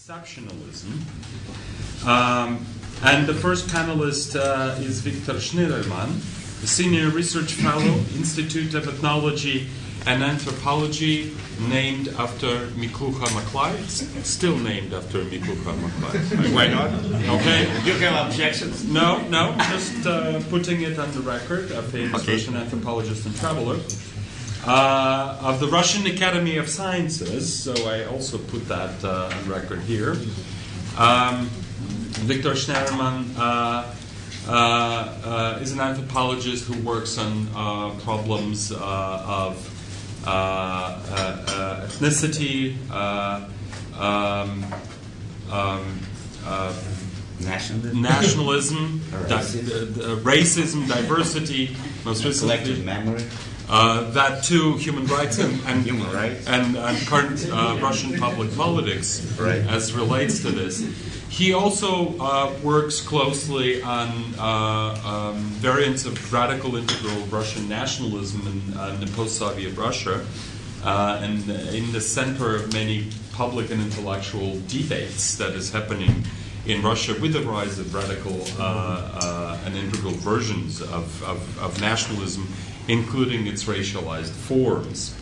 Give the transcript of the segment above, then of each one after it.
Exceptionalism. And the first panelist is Viktor Shnirelman, a senior research fellow, Institute of Ethnology and Anthropology, named after Miklucha Maklai. It's still named after Miklucha Maklai. Why not? Okay. Do you have objections? No, just putting it on the record, a famous Russian anthropologist and traveler. Of the Russian Academy of Sciences, so I also put that on record here. Viktor Shnirelman is an anthropologist who works on problems of ethnicity, nationalism, racism, diversity, most recently collective memory. That too, human rights and human rights and current Russian public politics, right, as relates to this. He also works closely on variants of radical integral Russian nationalism in the post-Soviet Russia, and in the center of many public and intellectual debates that is happening in Russia with the rise of radical and integral versions of nationalism, including its racialized forms.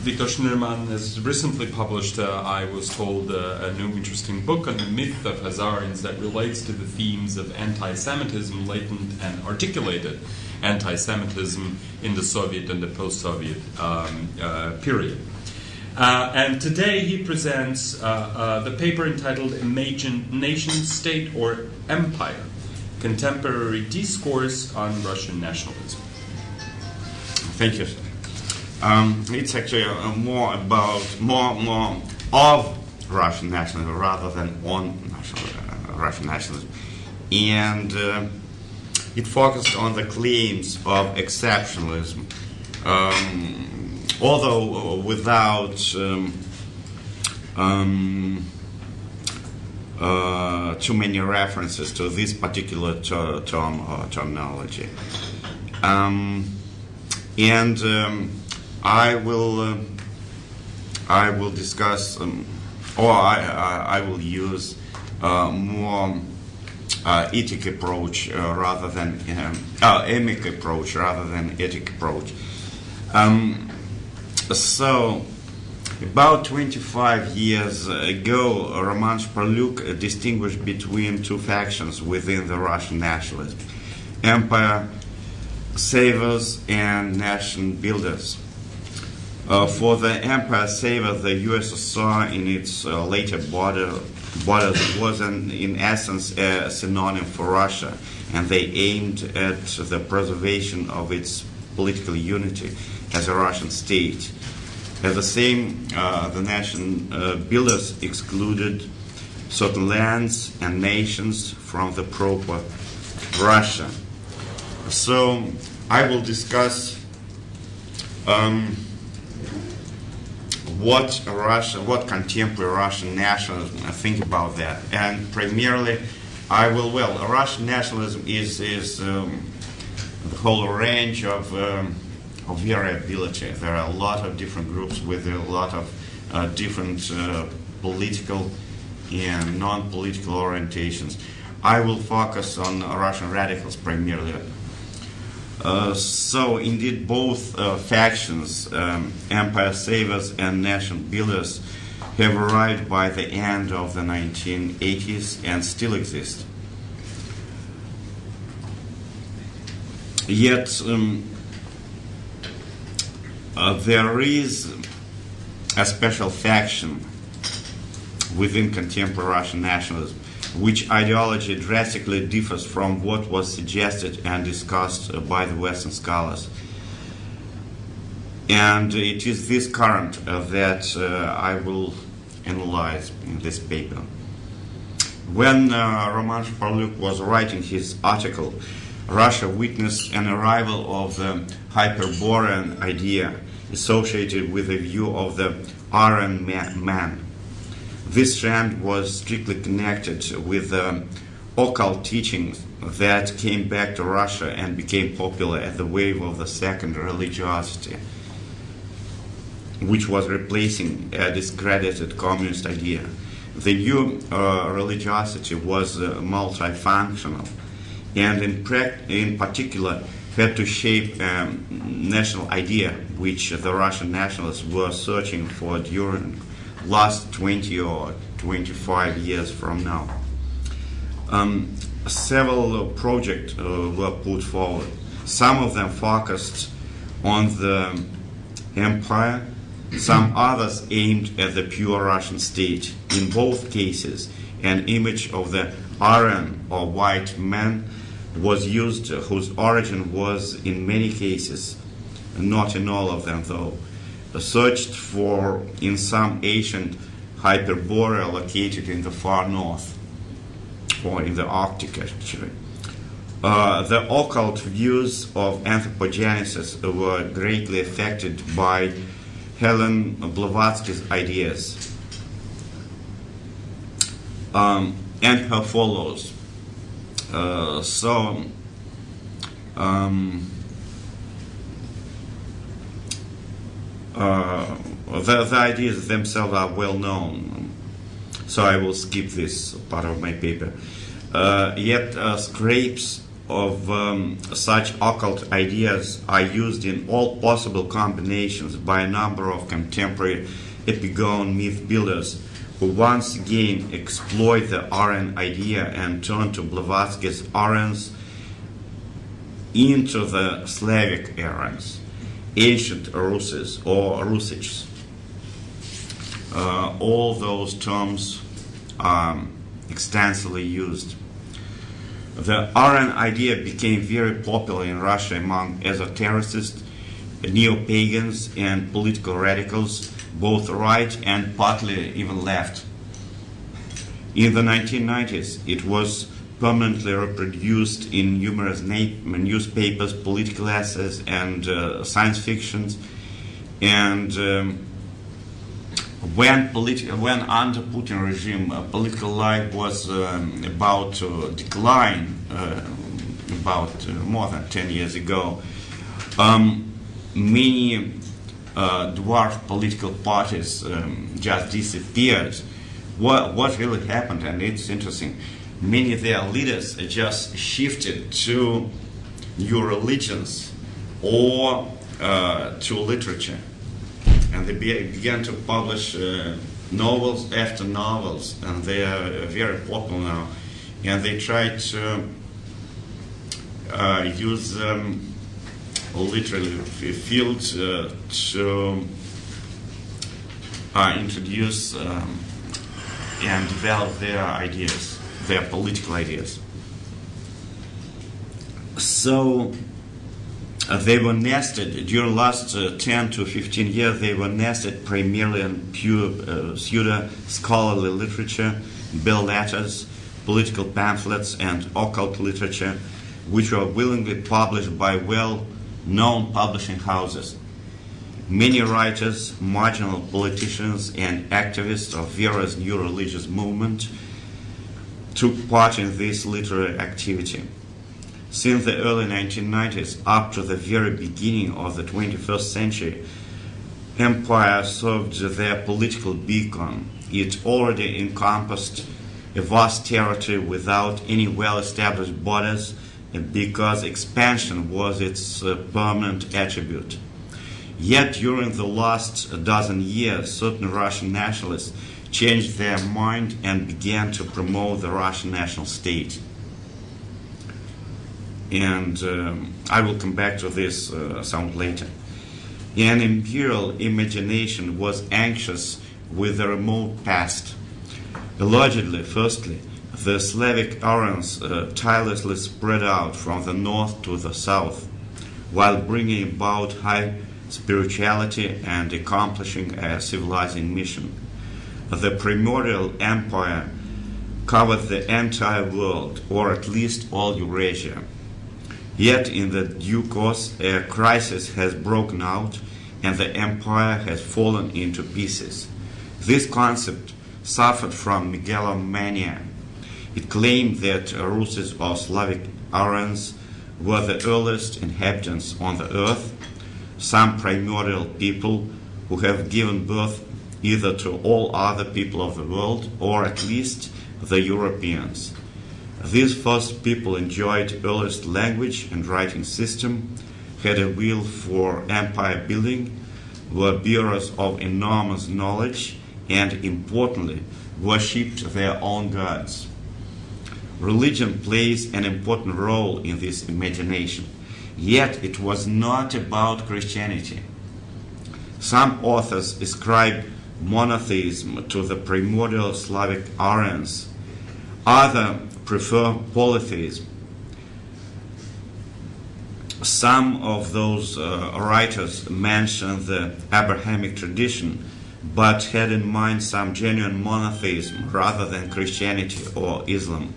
Viktor Shnirelman has recently published, I was told, a new interesting book on the myth of Hazarians that relates to the themes of anti-Semitism, latent and articulated anti-Semitism in the Soviet and the post-Soviet period. And today he presents the paper entitled Imagined Nation, State, or Empire: Contemporary Discourse on Russian Nationalism. Thank you, sir. It's actually more of Russian nationalism rather than on Russian nationalism. And it focused on the claims of exceptionalism, although without too many references to this particular terminology. I will discuss, or I will use more ethic approach rather than emic approach rather than ethic approach. So, about 25 years ago, Roman Shparlyuk distinguished between two factions within the Russian nationalism: empire savers and nation builders. For the empire saver, the USSR in its later borders was in essence a synonym for Russia, and they aimed at the preservation of its political unity as a Russian state. At the same, the nation builders excluded certain lands and nations from the proper Russia. So I will discuss what contemporary Russian nationalism think about that, and primarily I will. Well, Russian nationalism is the whole range of variability. There are a lot of different groups with a lot of different political and non-political orientations. I will focus on Russian radicals primarily. So indeed, both factions, empire savers and nation builders, have arrived by the end of the 1980s and still exist. Yet there is a special faction within contemporary Russian nationalism, which ideology drastically differs from what was suggested and discussed by the Western scholars. And it is this current that I will analyze in this paper. When Roman Shparlyuk was writing his article, Russia witnessed an arrival of the Hyperborean idea associated with the view of the Iron Man. This trend was strictly connected with the occult teachings that came back to Russia and became popular at the wave of the second religiosity. which was replacing a discredited communist idea. The new religiosity was multifunctional, and in particular had to shape a national idea which the Russian nationalists were searching for during last 20 or 25 years from now. Several projects were put forward. Some of them focused on the empire, some others aimed at the pure Russian state. In both cases, an image of the Aryan or white man was used, whose origin was in many cases, not in all of them though, searched for in some ancient Hyperborea located in the far north, or in the Arctic actually. The occult views of anthropogenesis were greatly affected by Helen Blavatsky's ideas and her followers. The ideas themselves are well known, so I will skip this part of my paper. Yet scrapes of such occult ideas are used in all possible combinations by a number of contemporary epigone myth builders who once again exploit the Aryan idea and turn to Blavatsky's Aryans into the Slavic Aryans, ancient Russes or Russics. All those terms are extensively used. The Aryan idea became very popular in Russia among esotericists, neo-pagans, and political radicals, both right and partly even left. In the 1990s, it was permanently reproduced in numerous newspapers, political essays, and science fictions. And when under Putin regime, political life was about to decline, about more than 10 years ago, many dwarf political parties just disappeared. What really happened, and it's interesting, many of their leaders just shifted to new religions or to literature. And they began to publish novels after novels, and they are very popular now. And they try to use them literally fields to introduce and develop their ideas, their political ideas. So they were nested during last 10 to 15 years. They were nested primarily in pure pseudo-scholarly literature, bell letters, political pamphlets, and occult literature, which were willingly published by well-known publishing houses. Many writers, marginal politicians, and activists of various new religious movements took part in this literary activity. Since the early 1990s up to the very beginning of the 21st century, empire served their political beacon. It already encompassed a vast territory without any well-established borders, because expansion was its permanent attribute. Yet during the last dozen years, certain Russian nationalists changed their mind and began to promote the Russian national state. And I will come back to this some later. An imperial imagination was anxious with the remote past. Allegedly, firstly, the Slavic Aryans tirelessly spread out from the north to the south, while bringing about high spirituality and accomplishing a civilizing mission. The primordial empire covered the entire world, or at least all Eurasia. Yet in the due course, a crisis has broken out and the empire has fallen into pieces. This concept suffered from megalomania. It claimed that Russes or Slavic Aryans were the earliest inhabitants on the earth, some primordial people who have given birth either to all other people of the world or at least the Europeans. These first people enjoyed earliest language and writing system, had a will for empire building, were bearers of enormous knowledge, and importantly, worshipped their own gods. Religion plays an important role in this imagination, yet it was not about Christianity. Some authors ascribe monotheism to the primordial Slavic Aryans. Others prefer polytheism. Some of those writers mention the Abrahamic tradition, but had in mind some genuine monotheism rather than Christianity or Islam.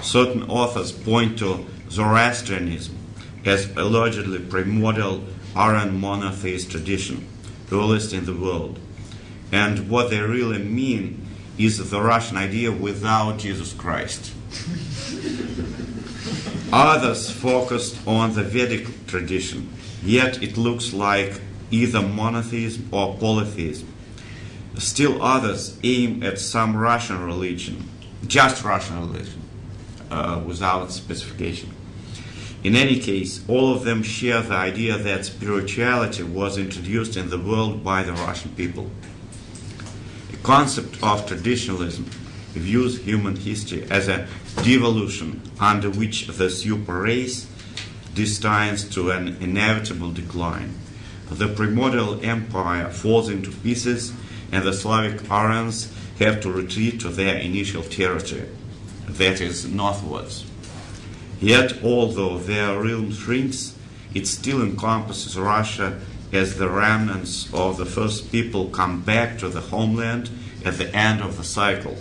Certain authors point to Zoroastrianism as allegedly primordial Aryan monotheist tradition, earliest in the world. And what they really mean is the Russian idea without Jesus Christ. Others focused on the Vedic tradition, yet it looks like either monotheism or polytheism. Still others aim at some Russian religion, just Russian religion, without specification. In any case, all of them share the idea that spirituality was introduced in the world by the Russian people. The concept of traditionalism views human history as a devolution under which the super race destines to an inevitable decline. The primordial empire falls into pieces, and the Slavic Aryans have to retreat to their initial territory, that is, northwards. Yet, although their realm shrinks, it still encompasses Russia as the remnants of the first people come back to the homeland at the end of the cycle.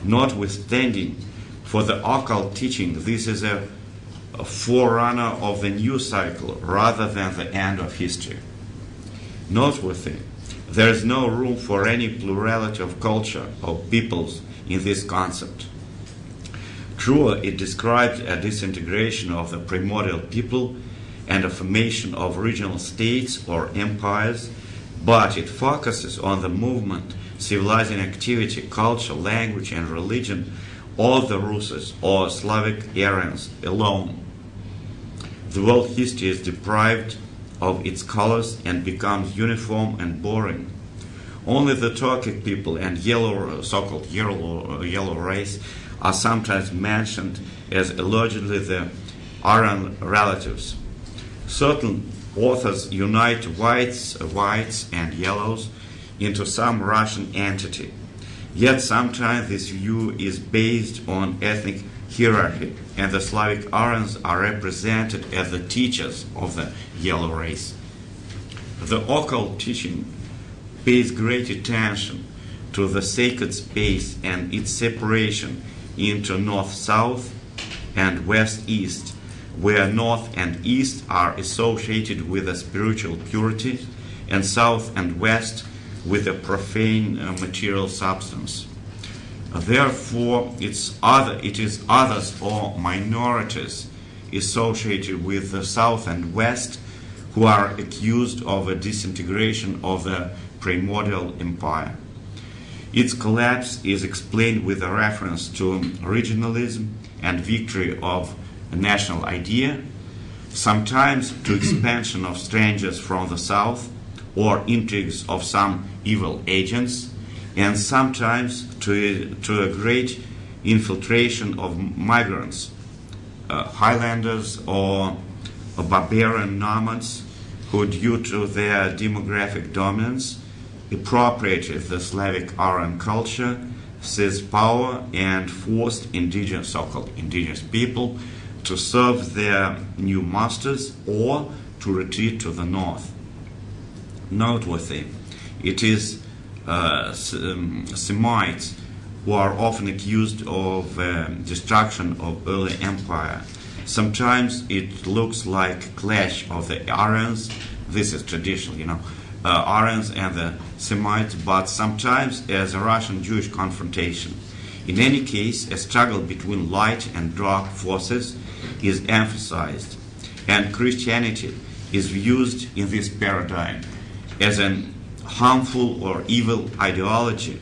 Notwithstanding, for the occult teaching, this is a forerunner of the new cycle rather than the end of history. Noteworthy, there is no room for any plurality of culture or peoples in this concept. True, it describes a disintegration of the primordial people and a formation of regional states or empires, but it focuses on the movement, civilizing activity, culture, language, and religion of the Russes or Slavic Aryans alone. The world history is deprived of its colors and becomes uniform and boring. Only the Turkic people and so-called yellow race are sometimes mentioned as allegedly the Aryan relatives. Certain authors unite whites and yellows into some Russian entity. Yet sometimes this view is based on ethnic hierarchy, and the Slavic Aryans are represented as the teachers of the yellow race. The occult teaching pays great attention to the sacred space and its separation into north-south and west-east, where north and east are associated with a spiritual purity, and south and west with a profane material substance. Therefore, it is others or minorities associated with the south and west who are accused of a disintegration of the primordial empire. Its collapse is explained with a reference to regionalism and victory of a national idea, sometimes to expansion of strangers from the south or intrigues of some evil agents, and sometimes to a great infiltration of migrants, highlanders or barbarian nomads who, due to their demographic dominance, appropriated the Slavic Aryan culture, seized power, and forced so-called indigenous people to serve their new masters or to retreat to the north. Noteworthy, it is Semites who are often accused of destruction of early empire. Sometimes it looks like a clash of the Aryans. This is traditional, Aryans and the Semites, but sometimes as a Russian-Jewish confrontation. In any case, a struggle between light and dark forces is emphasized, and Christianity is used in this paradigm as an harmful or evil ideology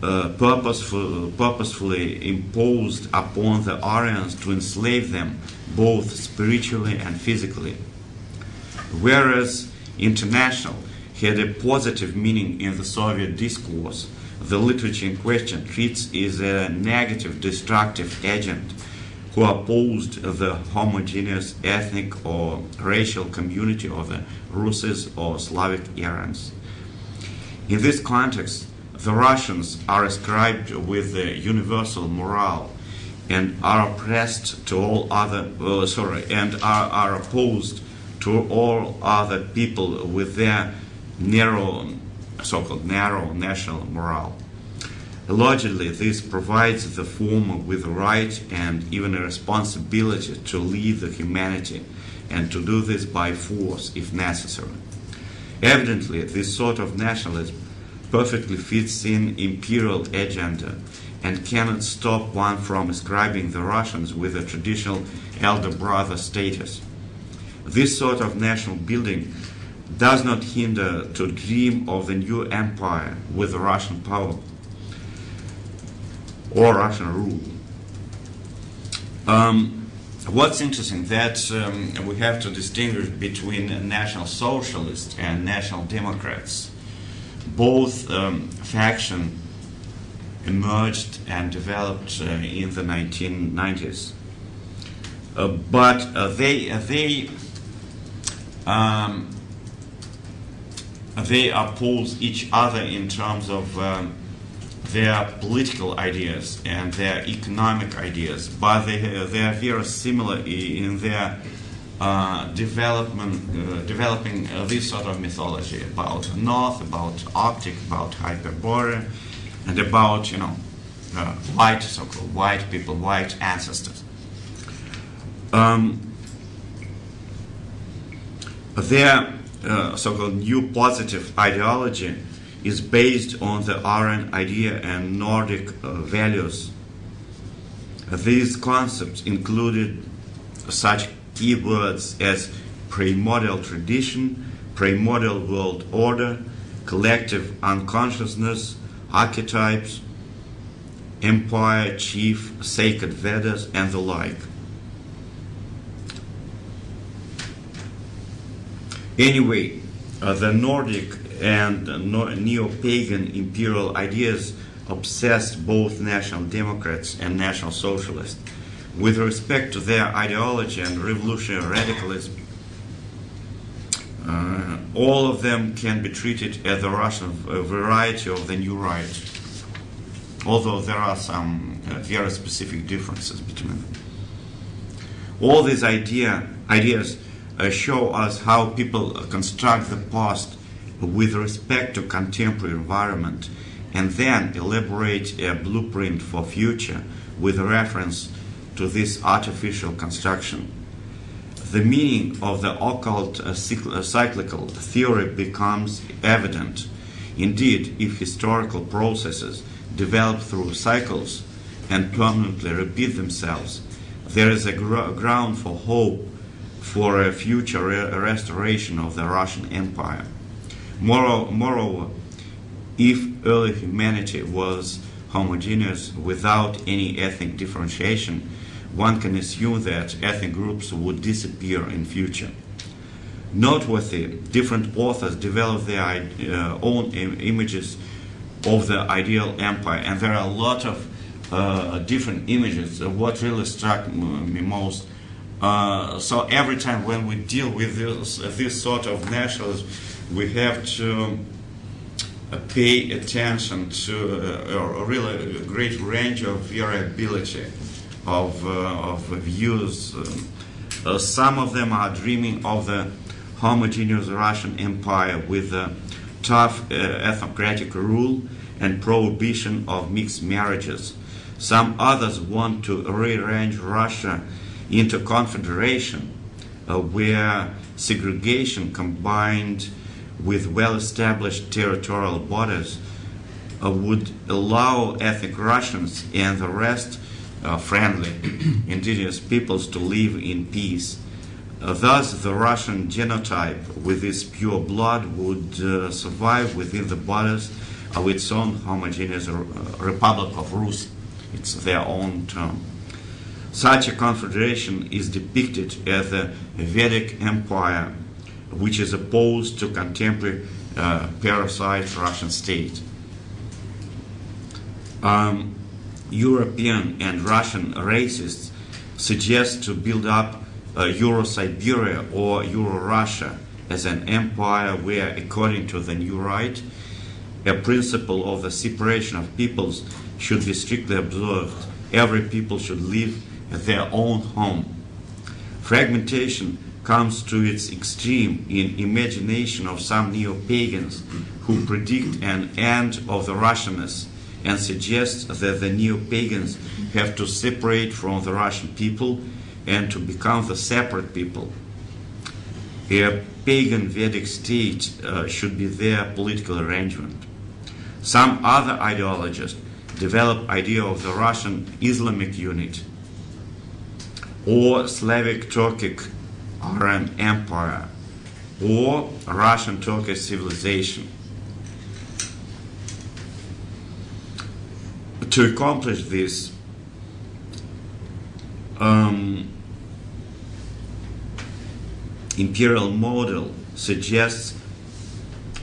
purposefully imposed upon the Aryans to enslave them both spiritually and physically. Whereas international had a positive meaning in the Soviet discourse, the literature in question treats as a negative, destructive agent who opposed the homogeneous ethnic or racial community of the Russes or Slavic Aryans. In this context, the Russians are ascribed with the universal morale and are oppressed to all other, are opposed to all other people with their so-called narrow national morale. Allegedly, this provides the former with a right and even a responsibility to lead the humanity, and to do this by force if necessary. Evidently, this sort of nationalism perfectly fits in imperial agenda and cannot stop one from ascribing the Russians with a traditional elder brother status. This sort of national building does not hinder to dream of the new empire with Russian power or Russian rule. What's interesting that we have to distinguish between National Socialists and National Democrats. Both factions emerged and developed in the 1990s, but they oppose each other in terms of their political ideas and their economic ideas, but they are very similar in their developing this sort of mythology about North, about Arctic, about Hyperborea, and about white, so-called white people, white ancestors. Their so-called new positive ideology is based on the Aryan idea and Nordic values. These concepts included such keywords as primordial tradition, primordial world order, collective unconsciousness, archetypes, empire, chief, sacred Vedas, and the like. Anyway, the Nordic and neo-pagan imperial ideas obsessed both National Democrats and National Socialists. With respect to their ideology and revolutionary radicalism, all of them can be treated as the Russian variety of the New Right, although there are some very specific differences between them. All these ideas show us how people construct the past with respect to contemporary environment, and then elaborate a blueprint for future with reference to this artificial construction. The meaning of the occult cyclical theory becomes evident. Indeed, if historical processes develop through cycles and permanently repeat themselves, there is a ground for hope for a future restoration of the Russian Empire. Moreover, if early humanity was homogeneous without any ethnic differentiation, one can assume that ethnic groups would disappear in future. Noteworthy, different authors develop their own images of the ideal empire, and there are a lot of different images. What really struck me most, so every time when we deal with this sort of nationalism, we have to pay attention to a really great range of variability of views. Some of them are dreaming of the homogeneous Russian Empire with a tough ethnocratic rule and prohibition of mixed marriages. Some others want to rearrange Russia into confederation where segregation combined with well-established territorial borders would allow ethnic Russians and the rest friendly indigenous peoples to live in peace. Thus, the Russian genotype with its pure blood would survive within the borders of its own homogeneous Republic of Rus. It's their own term. Such a confederation is depicted as the Vedic Empire, which is opposed to contemporary parasite Russian state. European and Russian racists suggest to build up Euro-Siberia or Euro-Russia as an empire where, according to the New Right, a principle of the separation of peoples should be strictly observed. Every people should live at their own home. Fragmentation comes to its extreme in imagination of some neo-pagans who predict an end of the Russianness and suggest that the neo-pagans have to separate from the Russian people and to become the separate people. A pagan Vedic state should be their political arrangement. Some other ideologists develop idea of the Russian Islamic unit or Slavic Turkic Aryan Empire or Russian Turkish civilization. To accomplish this, imperial model suggests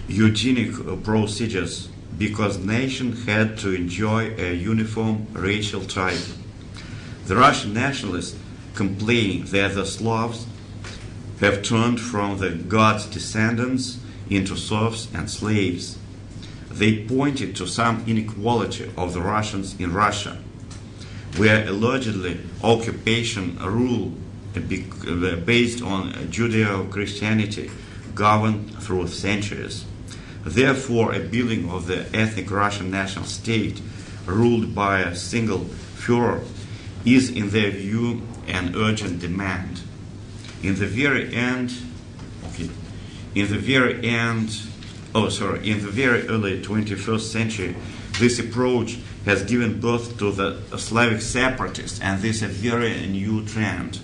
eugenic procedures because nation had to enjoy a uniform racial type. The Russian nationalists complain that the Slavs have turned from the gods' descendants into serfs and slaves. They pointed to some inequality of the Russians in Russia, where allegedly occupation rule based on Judeo-Christianity governed through centuries. Therefore, a building of the ethnic Russian national state ruled by a single Führer is, in their view, an urgent demand. In the very early 21st century, this approach has given birth to the Slavic separatists, and this is a very new trend.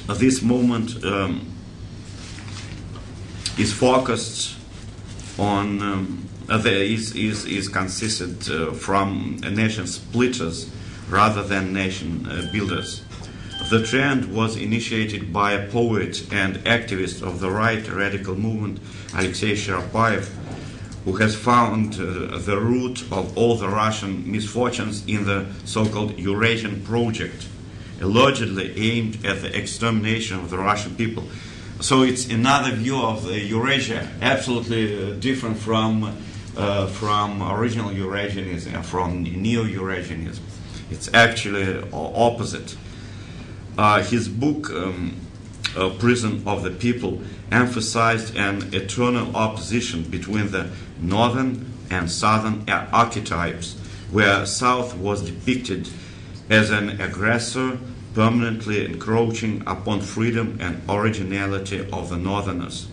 This moment is focused on is consisted from nation splitters rather than nation builders. The trend was initiated by a poet and activist of the right radical movement, Alexei Sharopayev, who has found the root of all the Russian misfortunes in the so-called Eurasian project, allegedly aimed at the extermination of the Russian people. So it's another view of Eurasia, absolutely different from original Eurasianism and from neo-Eurasianism. It's actually opposite. His book, Prison of the People, emphasized an eternal opposition between the northern and southern archetypes, where South was depicted as an aggressor permanently encroaching upon freedom and originality of the northerners.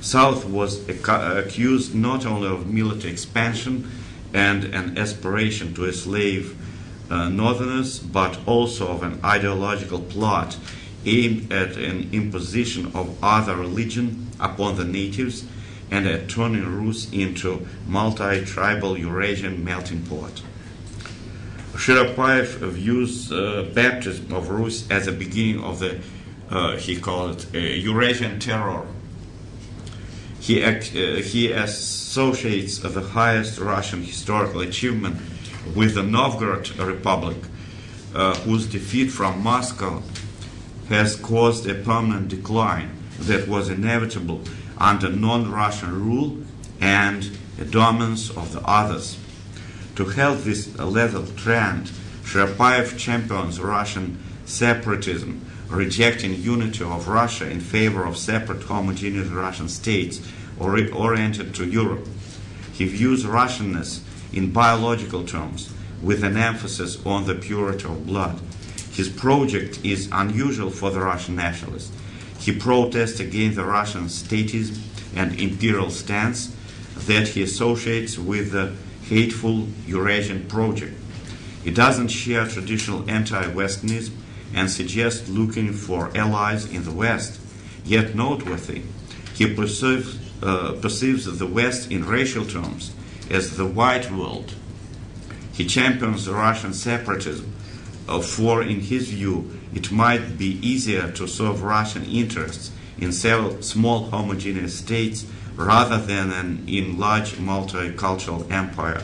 South was accused not only of military expansion and an aspiration to enslave northerners, but also of an ideological plot aimed at an imposition of other religion upon the natives and at turning Rus into multi-tribal Eurasian melting pot. Sharopayev views baptism of Rus as a beginning of the, he called it, Eurasian terror. He associates the highest Russian historical achievement with the Novgorod Republic, whose defeat from Moscow has caused a permanent decline that was inevitable under non-Russian rule and the dominance of the others. To help this lethal trend, Sharopayev champions Russian separatism, rejecting unity of Russia in favor of separate homogeneous Russian states oriented to Europe. He views Russianness in biological terms, with an emphasis on the purity of blood. His project is unusual for the Russian nationalists. He protests against the Russian statism and imperial stance that he associates with the hateful Eurasian project. He doesn't share traditional anti-Westernism and suggests looking for allies in the West. Yet noteworthy, he perceives the West in racial terms as the white world. He champions Russian separatism, for in his view it might be easier to serve Russian interests in several small homogeneous states rather than in large multicultural empire.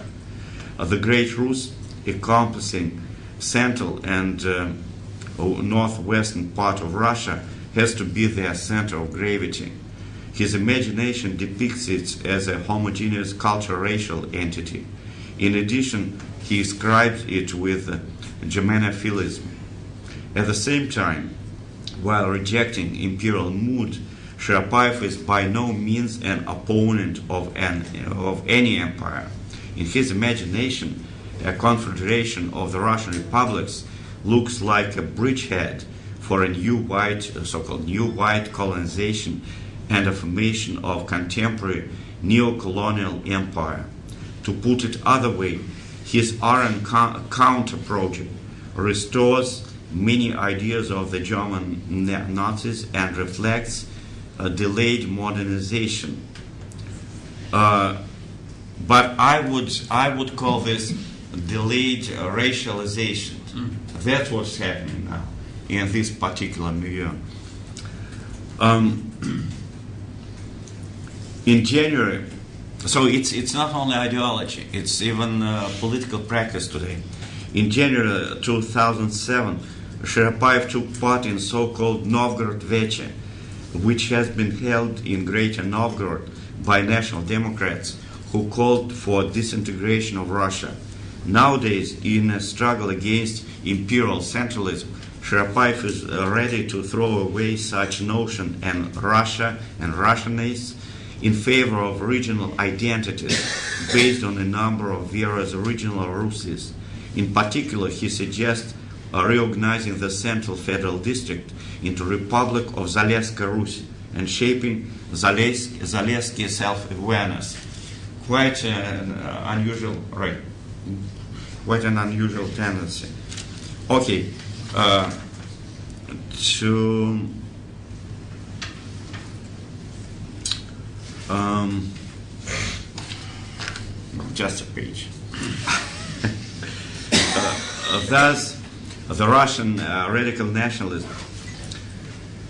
The Great Rus, encompassing central and northwestern part of Russia, has to be their center of gravity. His imagination depicts it as a homogeneous cultural-racial entity. In addition, he ascribes it with Germanophilism. At the same time, while rejecting imperial mood, Shirapaev is by no means an opponent of any empire. In his imagination, a confederation of the Russian republics looks like a bridgehead for a new white, so-called new white colonization and a formation of contemporary neo-colonial empire. To put it other way, his Iron Counter project restores many ideas of the German Nazis and reflects a delayed modernization. But I would call this delayed racialization. That's what's happening now in this particular milieu. In January, so it's not only ideology, it's even political practice today. In January 2007, Shirapaev took part in so-called Novgorod Veche, which has been held in Greater Novgorod by National Democrats who called for disintegration of Russia. Nowadays, in a struggle against imperial centralism, Shirapaev is ready to throw away such notion and Russia and Russianists in favor of regional identities based on a number of various original Russies. In particular, he suggests reorganizing the Central Federal District into Republic of Zalesska Rus and shaping Zalesky self-awareness. Quite an unusual, right? Quite an unusual tendency. Okay, just a page. Thus, the Russian radical nationalism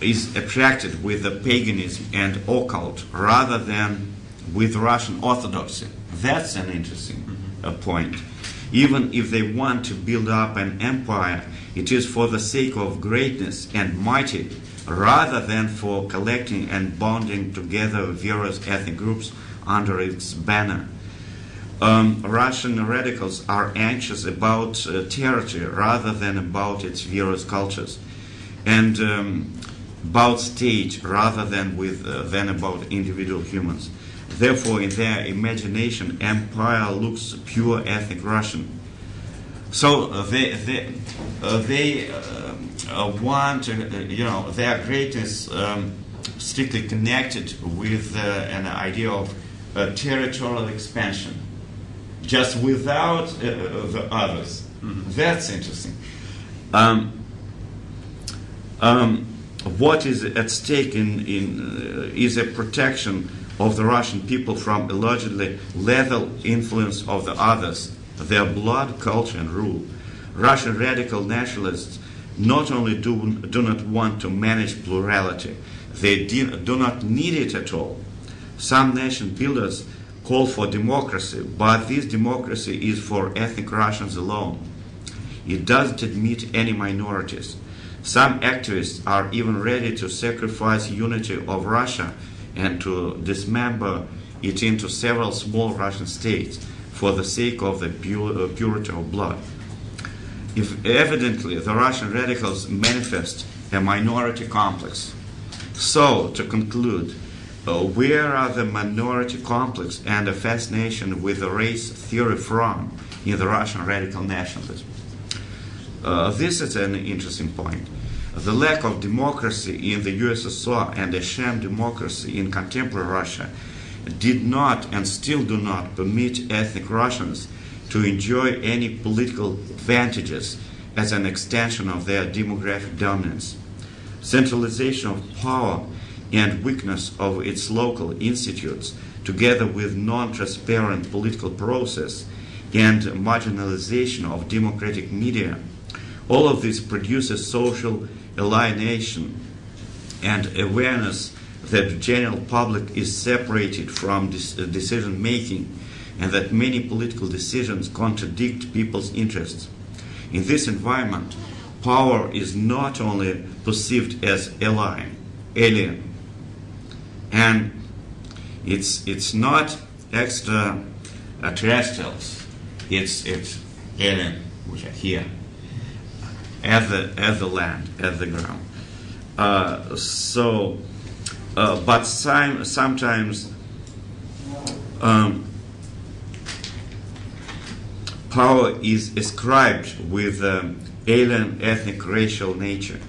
is attracted with the paganism and occult rather than with Russian orthodoxy. That's an interesting point. Even if they want to build up an empire, it is for the sake of greatness and mighty rather than for collecting and bonding together various ethnic groups under its banner. Russian radicals are anxious about territory rather than about its various cultures, and about state rather than about individual humans. Therefore, in their imagination, empire looks pure ethnic Russian. So they want, their greatness strictly connected with an idea of territorial expansion, just without the others. That's interesting. What is at stake is a protection of the Russian people from allegedly lethal influence of the others, their blood, culture, and rule. Russian radical nationalists not only do not want to manage plurality, they do not need it at all. Some nation builders call for democracy, but this democracy is for ethnic Russians alone. It doesn't admit any minorities. Some activists are even ready to sacrifice unity of Russia and to dismember it into several small Russian states for the sake of the purity of blood. If evidently the Russian radicals manifest a minority complex. So, to conclude, where are the minority complex and a fascination with the race theory from in the Russian radical nationalism? This is an interesting point. The lack of democracy in the USSR and a sham democracy in contemporary Russia did not and still do not permit ethnic Russians to enjoy any political advantages as an extension of their demographic dominance. Centralization of power and weakness of its local institutes, together with non-transparent political process and marginalization of democratic media, all of this produces social alienation and awareness that the general public is separated from decision making and that many political decisions contradict people's interests. In this environment, power is not only perceived as alien, and it's not extraterrestrials, it's alien, which are here, at the land, at the ground. But sometimes power is ascribed with alien ethnic racial nature.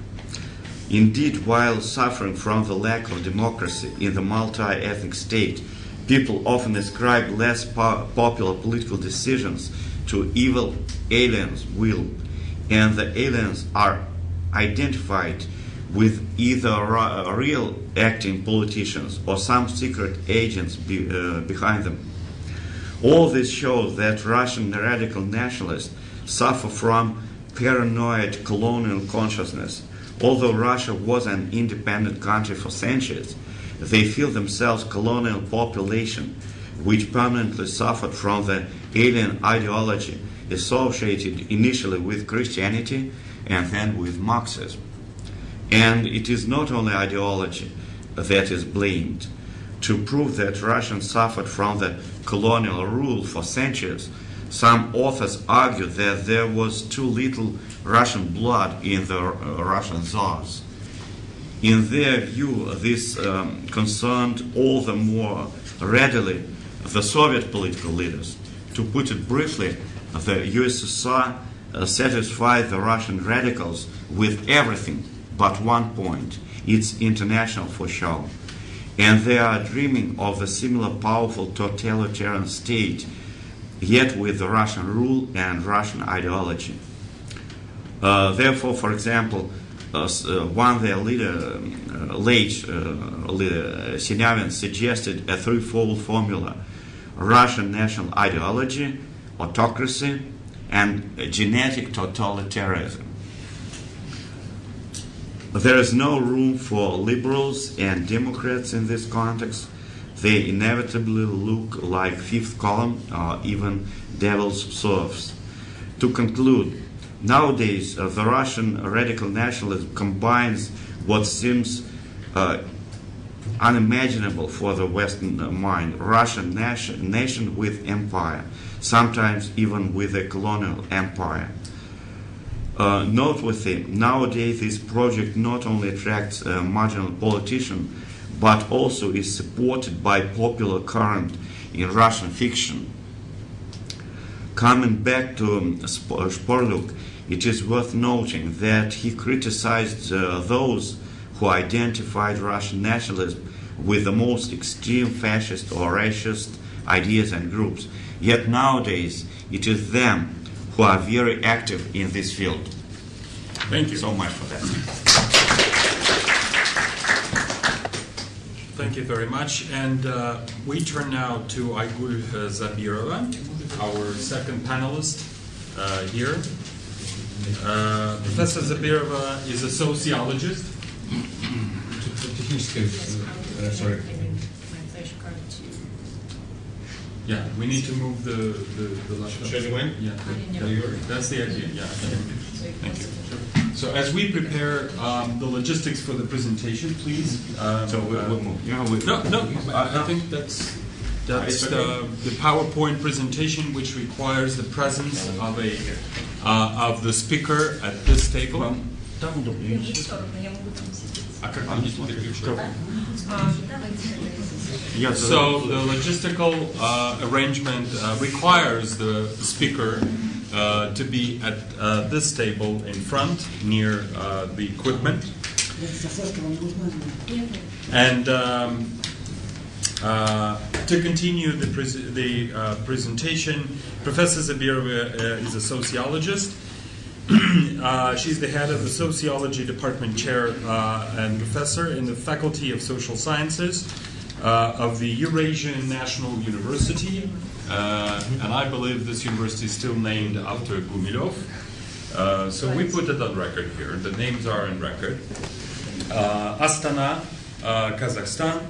Indeed, while suffering from the lack of democracy in the multi-ethnic state, people often ascribe less popular political decisions to evil aliens' will, and the aliens are identified with either real acting politicians or some secret agents behind them. All this shows that Russian radical nationalists suffer from paranoid colonial consciousness. Although Russia was an independent country for centuries, they feel themselves colonial population, which permanently suffered from the alien ideology associated initially with Christianity and then with Marxism. And it is not only ideology that is blamed. To prove that Russians suffered from the colonial rule for centuries, some authors argue that there was too little Russian blood in the Russian Tsars. In their view, this concerned all the more readily the Soviet political leaders. To put it briefly, the USSR satisfied the Russian radicals with everything but one point: it's international for show. And they are dreaming of a similar powerful totalitarian state, yet with the Russian rule and Russian ideology. Therefore, for example, one their leader, late leader Shnirelman, suggested a threefold formula: Russian national ideology, autocracy, and genetic totalitarianism. There is no room for liberals and Democrats in this context. They inevitably look like fifth column or even devil's serfs. To conclude, nowadays the Russian radical nationalism combines what seems unimaginable for the Western mind: Russian nation with empire, sometimes even with a colonial empire. Noteworthy, nowadays this project not only attracts marginal politicians, but also is supported by popular current in Russian fiction. Coming back to Sporluk, it is worth noting that he criticized those who identified Russian nationalism with the most extreme fascist or racist ideas and groups. Yet nowadays, it is them who are very active in this field. Thank you so much for that. Thank you very much. And we turn now to Aigul Zabirova, our second panelist here. Professor Zabirova is a sociologist. Sorry. Yeah, we need to move the laptop. Should I go in? Yeah, that's the idea. Yeah, thank you. So as we prepare the logistics for the presentation, please. So we'll move. No, I think that's the PowerPoint presentation, which requires the presence of the speaker at this table. So the logistical arrangement requires the speaker to be at this table in front, near the equipment. And to continue the presentation, Professor Zabirova is a sociologist. She's the head of the Sociology Department Chair and Professor in the Faculty of Social Sciences of the Eurasian National University. And I believe this university is still named after Gumilov. So we put it on record here. The names are on record. Astana, Kazakhstan.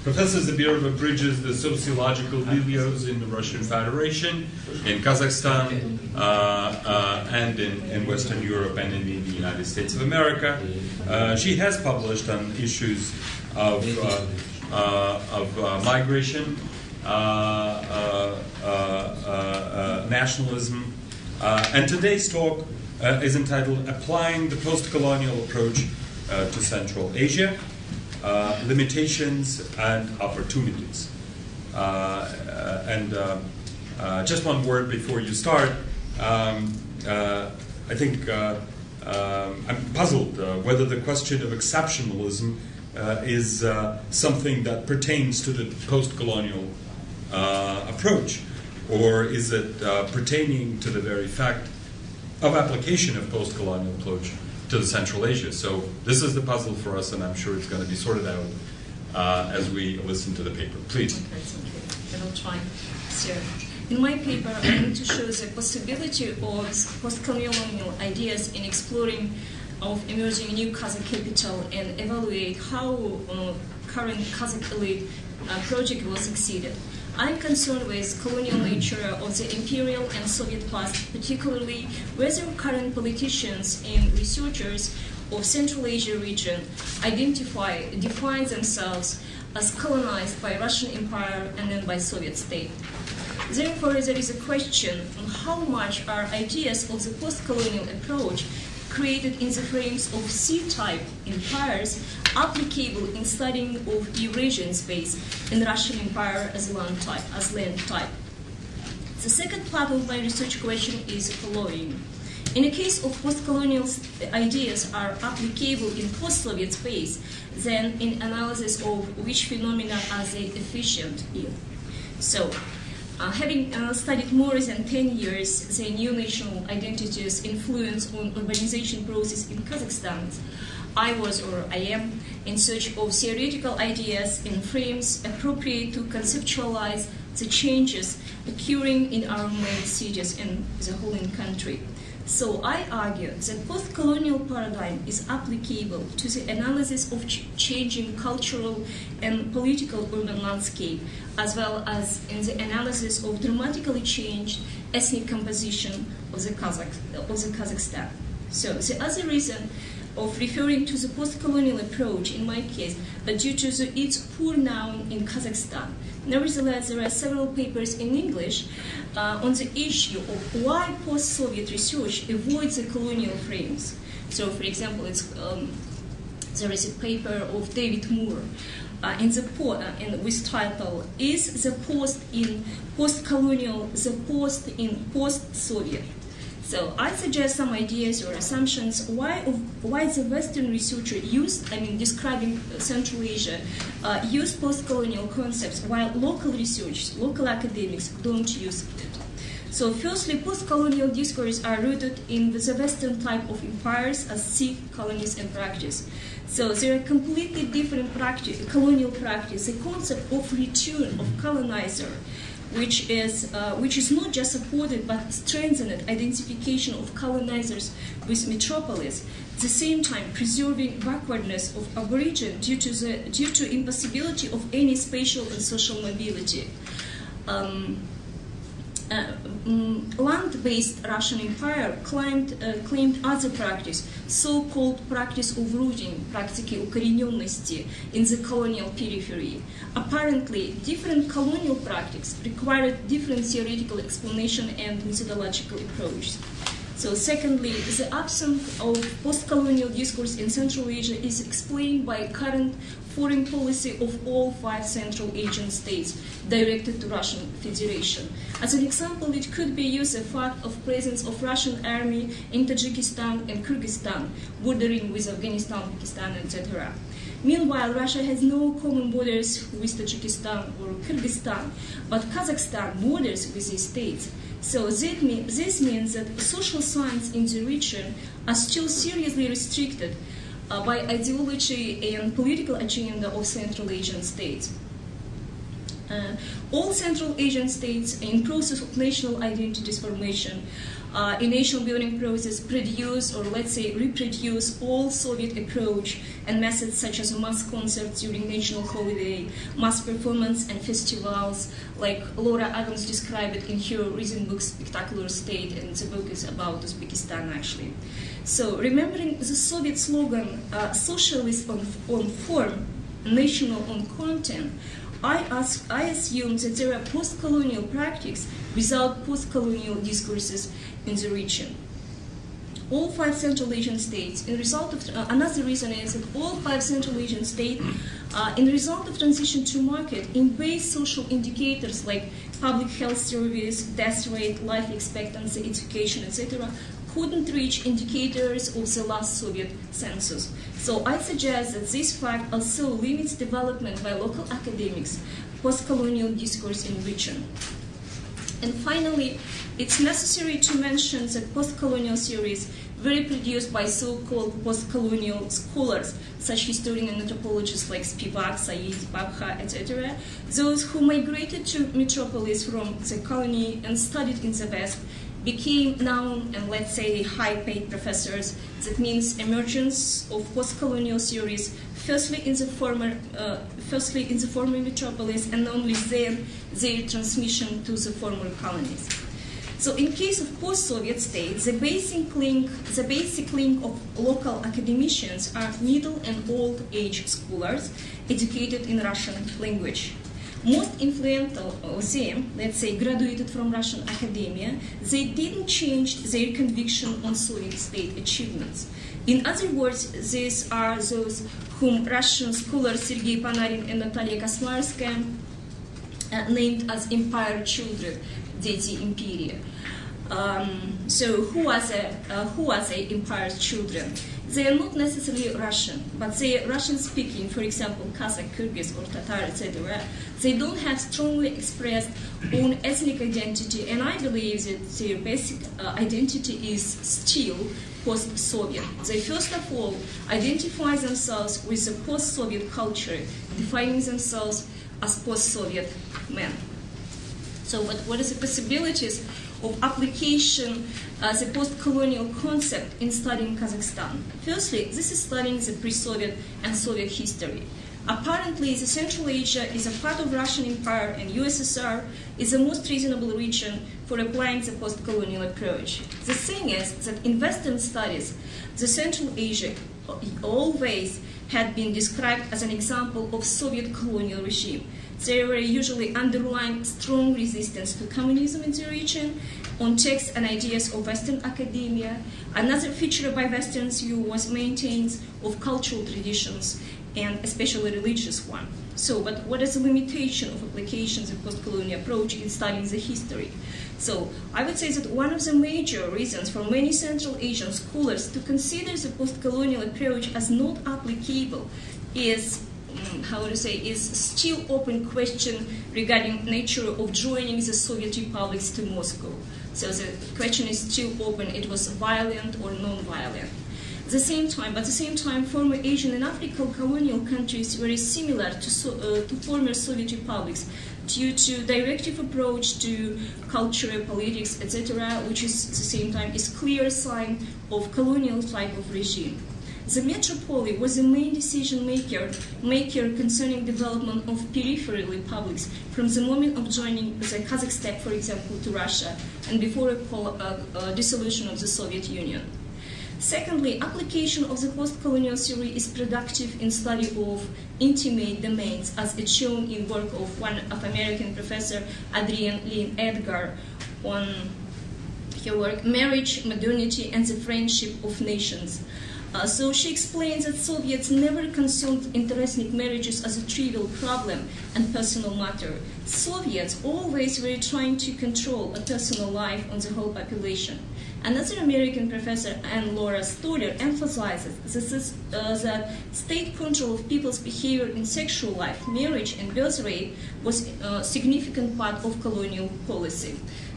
Professor Zabirova bridges the sociological milieux in the Russian Federation, in Kazakhstan, and in Western Europe and in the United States of America. She has published on issues of migration, nationalism, and today's talk is entitled "Applying the Postcolonial Approach to Central Asia." Limitations and opportunities. Just one word before you start. I think I'm puzzled whether the question of exceptionalism is something that pertains to the post-colonial approach, or is it pertaining to the very fact of application of post-colonial approach to the Central Asia. So this is the puzzle for us, and I'm sure it's going to be sorted out as we listen to the paper. Please. Okay, I will try. So, in my paper, I want to show the possibility of post-colonial ideas in exploring of emerging new Kazakh capital and evaluate how current Kazakh elite project was succeeded. I'm concerned with colonial nature of the Imperial and Soviet past, particularly whether current politicians and researchers of Central Asia region define themselves as colonized by Russian Empire and then by Soviet state. Therefore, there is a question on how much are ideas of the post-colonial approach created in the frames of C-type empires applicable in studying of Eurasian space and Russian Empire as land type. The second part of my research question is the following. In the case of post-colonial ideas are applicable in post-Soviet space, then in analysis of which phenomena are they efficient in. So, having studied more than 10 years the new national identity's influence on urbanization process in Kazakhstan, I am in search of theoretical ideas and frames appropriate to conceptualize the changes occurring in our main cities and the whole country. So I argue that post-colonial paradigm is applicable to the analysis of changing cultural and political urban landscape, as well as in the analysis of dramatically changed ethnic composition of the Kazakhstan. So the other reason of referring to the post-colonial approach in my case, due to its poor known in Kazakhstan. Nevertheless, there are several papers in English on the issue of why post-Soviet research avoids the colonial frames. So, for example, there is a paper of David Moore with title "Is the Post in Post-Colonial the Post in Post-Soviet?" So I suggest some ideas or assumptions why the Western researcher describing Central Asia, use post-colonial concepts while local academics don't use it. So firstly, post-colonial discourse are rooted in the Western type of empires as see colonies and practice. So there are completely different colonial practice, the concept of return of colonizer, which is not just supported but strengthened identification of colonizers with metropolis, at the same time preserving backwardness of origin due to impossibility of any spatial and social mobility. Land-based Russian Empire claimed other practice, so-called practice of rooting, практики укорененности, in the colonial periphery. Apparently, different colonial practices required different theoretical explanation and methodological approaches. So secondly, the absence of post-colonial discourse in Central Asia is explained by current foreign policy of all 5 Central Asian states directed to Russian Federation. As an example, it could be used the fact of presence of Russian army in Tajikistan and Kyrgyzstan, bordering with Afghanistan, Pakistan, etc. Meanwhile, Russia has no common borders with Tajikistan or Kyrgyzstan, but Kazakhstan borders with these states. So this means that social science in the region are still seriously restricted by ideology and political agenda of Central Asian states. All Central Asian states in process of national identities formation, in nation building process, produce or let's say reproduce all Soviet approach and methods such as mass concerts during national holiday, mass performance and festivals, like Laura Adams described it in her recent book Spectacular State, and the book is about Uzbekistan actually. So remembering the Soviet slogan, socialist on form, national on content, I assume that there are post-colonial practices without post-colonial discourses in the region. All 5 Central Asian states, in result of another reason is that all 5 Central Asian states, in result of transition to market, embrace social indicators like public health service, death rate, life expectancy, education, etc., couldn't reach indicators of the last Soviet census. So I suggest that this fact also limits development by local academics, post-colonial discourse in region. And finally, it's necessary to mention that post-colonial theories were reproduced by so-called post-colonial scholars, such historians and anthropologists like Spivak, Said, Babka, etc., those who migrated to metropolis from the colony and studied in the West, became known and let's say high-paid professors. That means emergence of post-colonial theories, firstly in the former metropolis, and only then their transmission to the former colonies. So in case of post-Soviet states, the basic link of local academicians are middle and old age scholars educated in Russian language. Most influential of them, let's say, graduated from Russian academia, they didn't change their conviction on Soviet state achievements. In other words, these are those whom Russian scholars Sergei Panarin and Natalia Kosmarskaya named as empire children, Дети Imperio. So who are the empire's children? They are not necessarily Russian, but they are Russian-speaking, for example, Kazakh, Kyrgyz, or Tatar, etc. They don't have strongly expressed own ethnic identity, and I believe that their basic identity is still post-Soviet. They first of all identify themselves with the post-Soviet culture, defining themselves as post-Soviet men. So what is the possibilities of application as a post-colonial concept in studying Kazakhstan? Firstly, this is studying the pre-Soviet and Soviet history. Apparently, the Central Asia is a part of Russian Empire, and USSR is the most reasonable region for applying the post-colonial approach. The thing is that in Western studies, the Central Asia always had been described as an example of Soviet colonial regime. There were usually underlying strong resistance to communism in the region, on texts and ideas of Western academia. Another feature by Western view was maintenance of cultural traditions, and especially religious one. So, but what is the limitation of applications of post-colonial approach in studying the history? So, I would say that one of the major reasons for many Central Asian scholars to consider the post-colonial approach as not applicable is still open question regarding nature of joining the Soviet republics to Moscow. So the question is still open, it was violent or non-violent. At the same time, former Asian and African colonial countries were similar to former Soviet republics due to directive approach to culture, politics, etc., which is at the same time is clear sign of colonial type of regime. The metropolis was the main decision maker concerning development of peripheral republics from the moment of joining the Kazakhstan, for example, to Russia, and before dissolution of the Soviet Union. Secondly, application of the post-colonial theory is productive in study of intimate domains, as it's shown in work of one of American professor Adrienne Lynn Edgar on her work Marriage, Modernity, and the Friendship of Nations. So she explains that Soviets never consumed interethnic marriages as a trivial problem and personal matter. Soviets always were trying to control a personal life on the whole population. Another American professor, Anne-Laura Stoller, emphasizes that state control of people's behavior in sexual life, marriage, and birth rate was a significant part of colonial policy.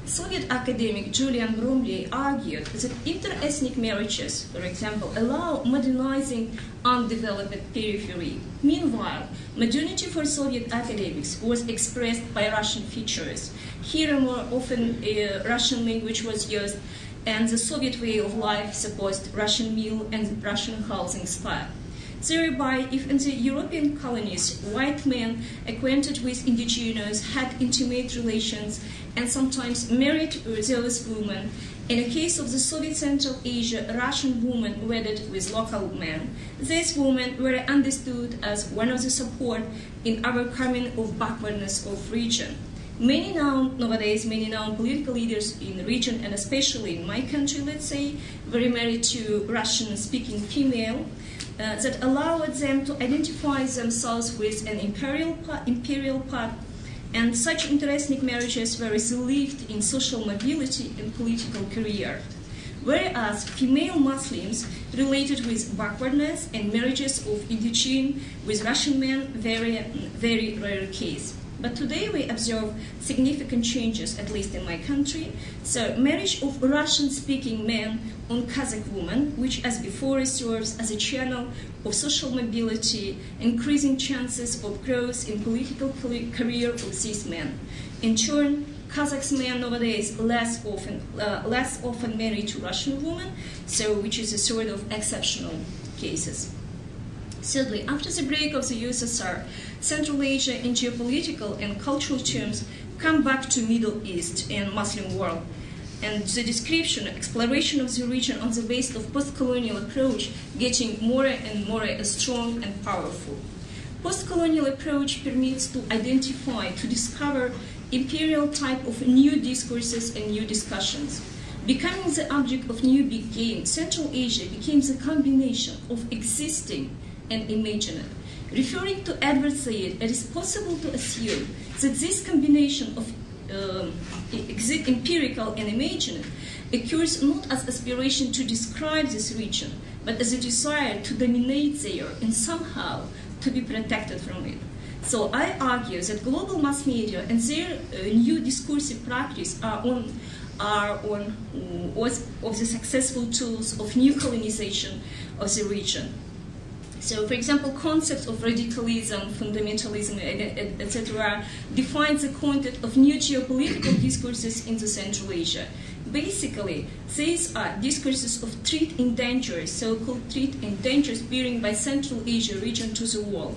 Soviet academic Julian Bromley argued that inter-ethnic marriages, for example, allow modernizing undeveloped periphery. Meanwhile, modernity for Soviet academics was expressed by Russian features. Here more often Russian language was used, and the Soviet way of life supposed Russian meal and Russian housing style. Thereby, if in the European colonies, white men acquainted with indigenous had intimate relations and sometimes married those women, in the case of the Soviet Central Asia, Russian women wedded with local men. These women were understood as one of the support in overcoming of backwardness of region. Nowadays, many known political leaders in the region, and especially in my country, let's say, were married to Russian-speaking female, that allowed them to identify themselves with an imperial part, and such interethnic marriages were relieved in social mobility and political career. Whereas female Muslims related with backwardness and marriages of indigenous with Russian men, very rare case. But today we observe significant changes, at least in my country. So marriage of Russian-speaking men on Kazakh women, which as before serves as a channel of social mobility, increasing chances of growth in political career of these men. In turn, Kazakh men nowadays less often marry to Russian women, so which is a sort of exceptional cases. Thirdly, after the break of the USSR, Central Asia in geopolitical and cultural terms come back to Middle East and Muslim world. And the description, exploration of the region on the basis of post-colonial approach getting more and more strong and powerful. Post-colonial approach permits to identify, to discover imperial type of new discourses and new discussions. Becoming the object of new big game, Central Asia became the combination of existing and imagined. Referring to Edward Said, it is possible to assume that this combination of empirical and imagined occurs not as aspiration to describe this region, but as a desire to dominate there and somehow to be protected from it. So I argue that global mass media and their new discursive practice are of the successful tools of new colonization of the region. So, for example, concepts of radicalism, fundamentalism, etc., define the content of new geopolitical discourses in the Central Asia. Basically, these are discourses of threat and danger, so-called threat and dangers bearing by Central Asia region to the world.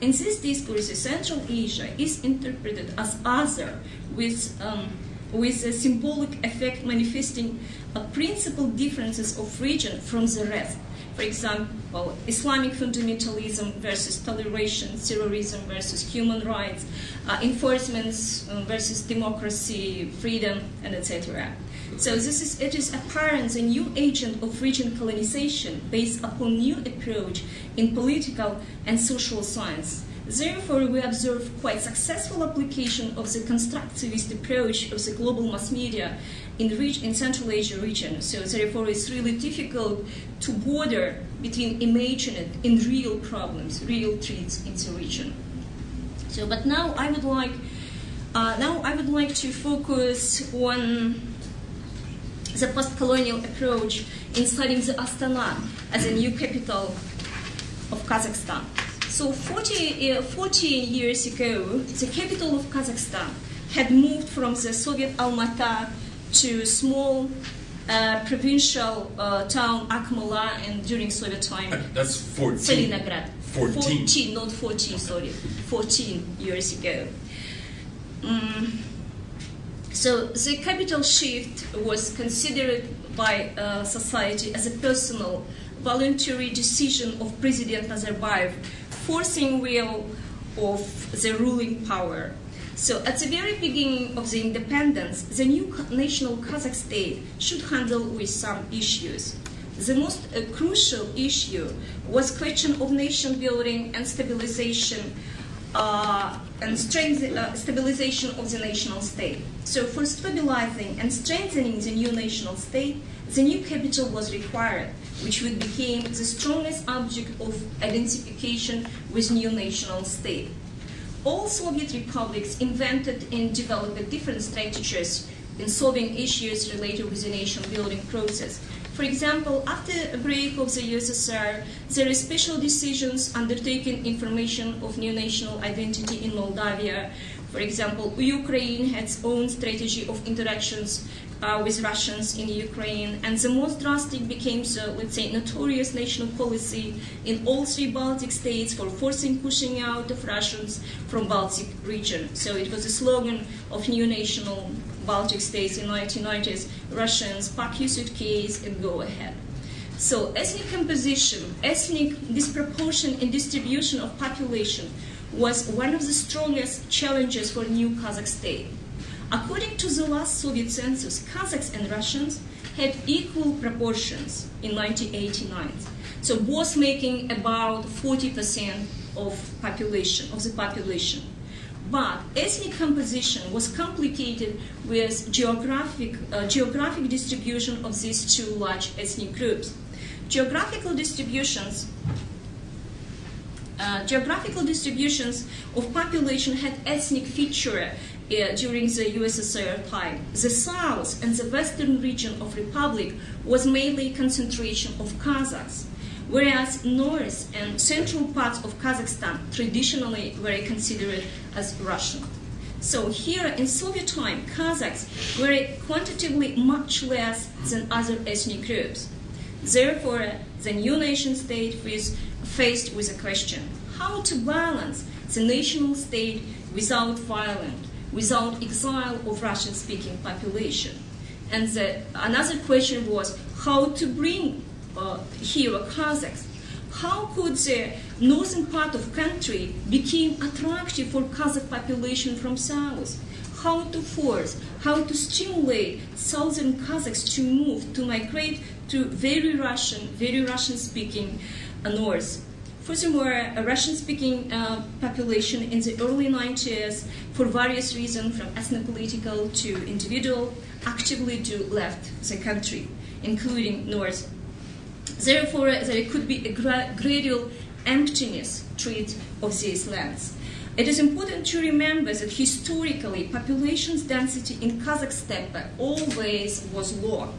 In these discourses, Central Asia is interpreted as other, with a symbolic effect manifesting principal differences of region from the rest. For example, Islamic fundamentalism versus toleration, terrorism versus human rights, enforcements versus democracy, freedom, and etc. So it is apparent the new agent of region colonization based upon new approach in political and social science. Therefore, we observe quite successful application of the constructivist approach of the global mass media in Central Asia region. So therefore, it's really difficult to border between imagined and real problems, real threats in the region. So, but now I would like to focus on the post-colonial approach in studying the Astana as a new capital of Kazakhstan. So 14 years ago, the capital of Kazakhstan had moved from the Soviet Almaty to a small provincial town Akmola, and during Soviet time, that's 14. Stalingrad. 14, not 14, sorry. 14 years ago. So the capital shift was considered by society as a personal, voluntary decision of President Nazarbayev, forcing will of the ruling power. So at the very beginning of the independence, the new national Kazakh state should handle with some issues. The most crucial issue was question of nation building and stabilization stabilization of the national state. So for stabilizing and strengthening the new national state, the new capital was required, which would become the strongest object of identification with new national state. All Soviet republics invented and developed different strategies in solving issues related with the nation-building process. For example, after a break of the USSR, there are special decisions undertaken in formation of new national identity in Moldavia. For example, Ukraine had its own strategy of interactions with Russians in Ukraine, and the most drastic became the, let's say, notorious national policy in all three Baltic states for forcing pushing out of Russians from Baltic region. So it was a slogan of new national Baltic states in the 1990s, Russians, pack your suitcase and go ahead. So ethnic composition, ethnic disproportion in distribution of population was one of the strongest challenges for new Kazakh state. According to the last Soviet census, Kazakhs and Russians had equal proportions in 1989. So both making about 40% of the population. But ethnic composition was complicated with geographic distribution of these two large ethnic groups. Geographical distributions of population had ethnic feature during the USSR time. The south and the western region of Republic was mainly concentration of Kazakhs, whereas north and central parts of Kazakhstan traditionally were considered as Russian. So here in Soviet time, Kazakhs were quantitatively much less than other ethnic groups. Therefore, the new nation state was faced with a question: how to balance the national state without violence, without exile of Russian-speaking population. And another question was how to bring here Kazakhs. How could the northern part of country become attractive for Kazakh population from south? How to force, how to stimulate southern Kazakhs to move, to migrate to very Russian-speaking north. Furthermore, a Russian-speaking population in the early 90s, for various reasons, from ethnopolitical to individual, actively left the country, including north. Therefore, there could be a gradual emptiness trait of these lands. It is important to remember that historically, population density in Kazakh steppe always was low.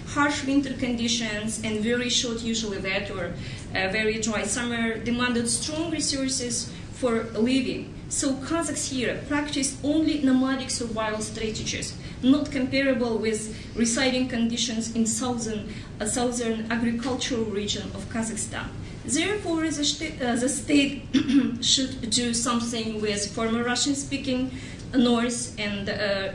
Harsh winter conditions and very short, usually wet or very dry summer demanded strong resources for living. So Kazakhs here practiced only nomadic survival strategies, not comparable with residing conditions in southern agricultural region of Kazakhstan. Therefore, the state should do something with former Russian-speaking north and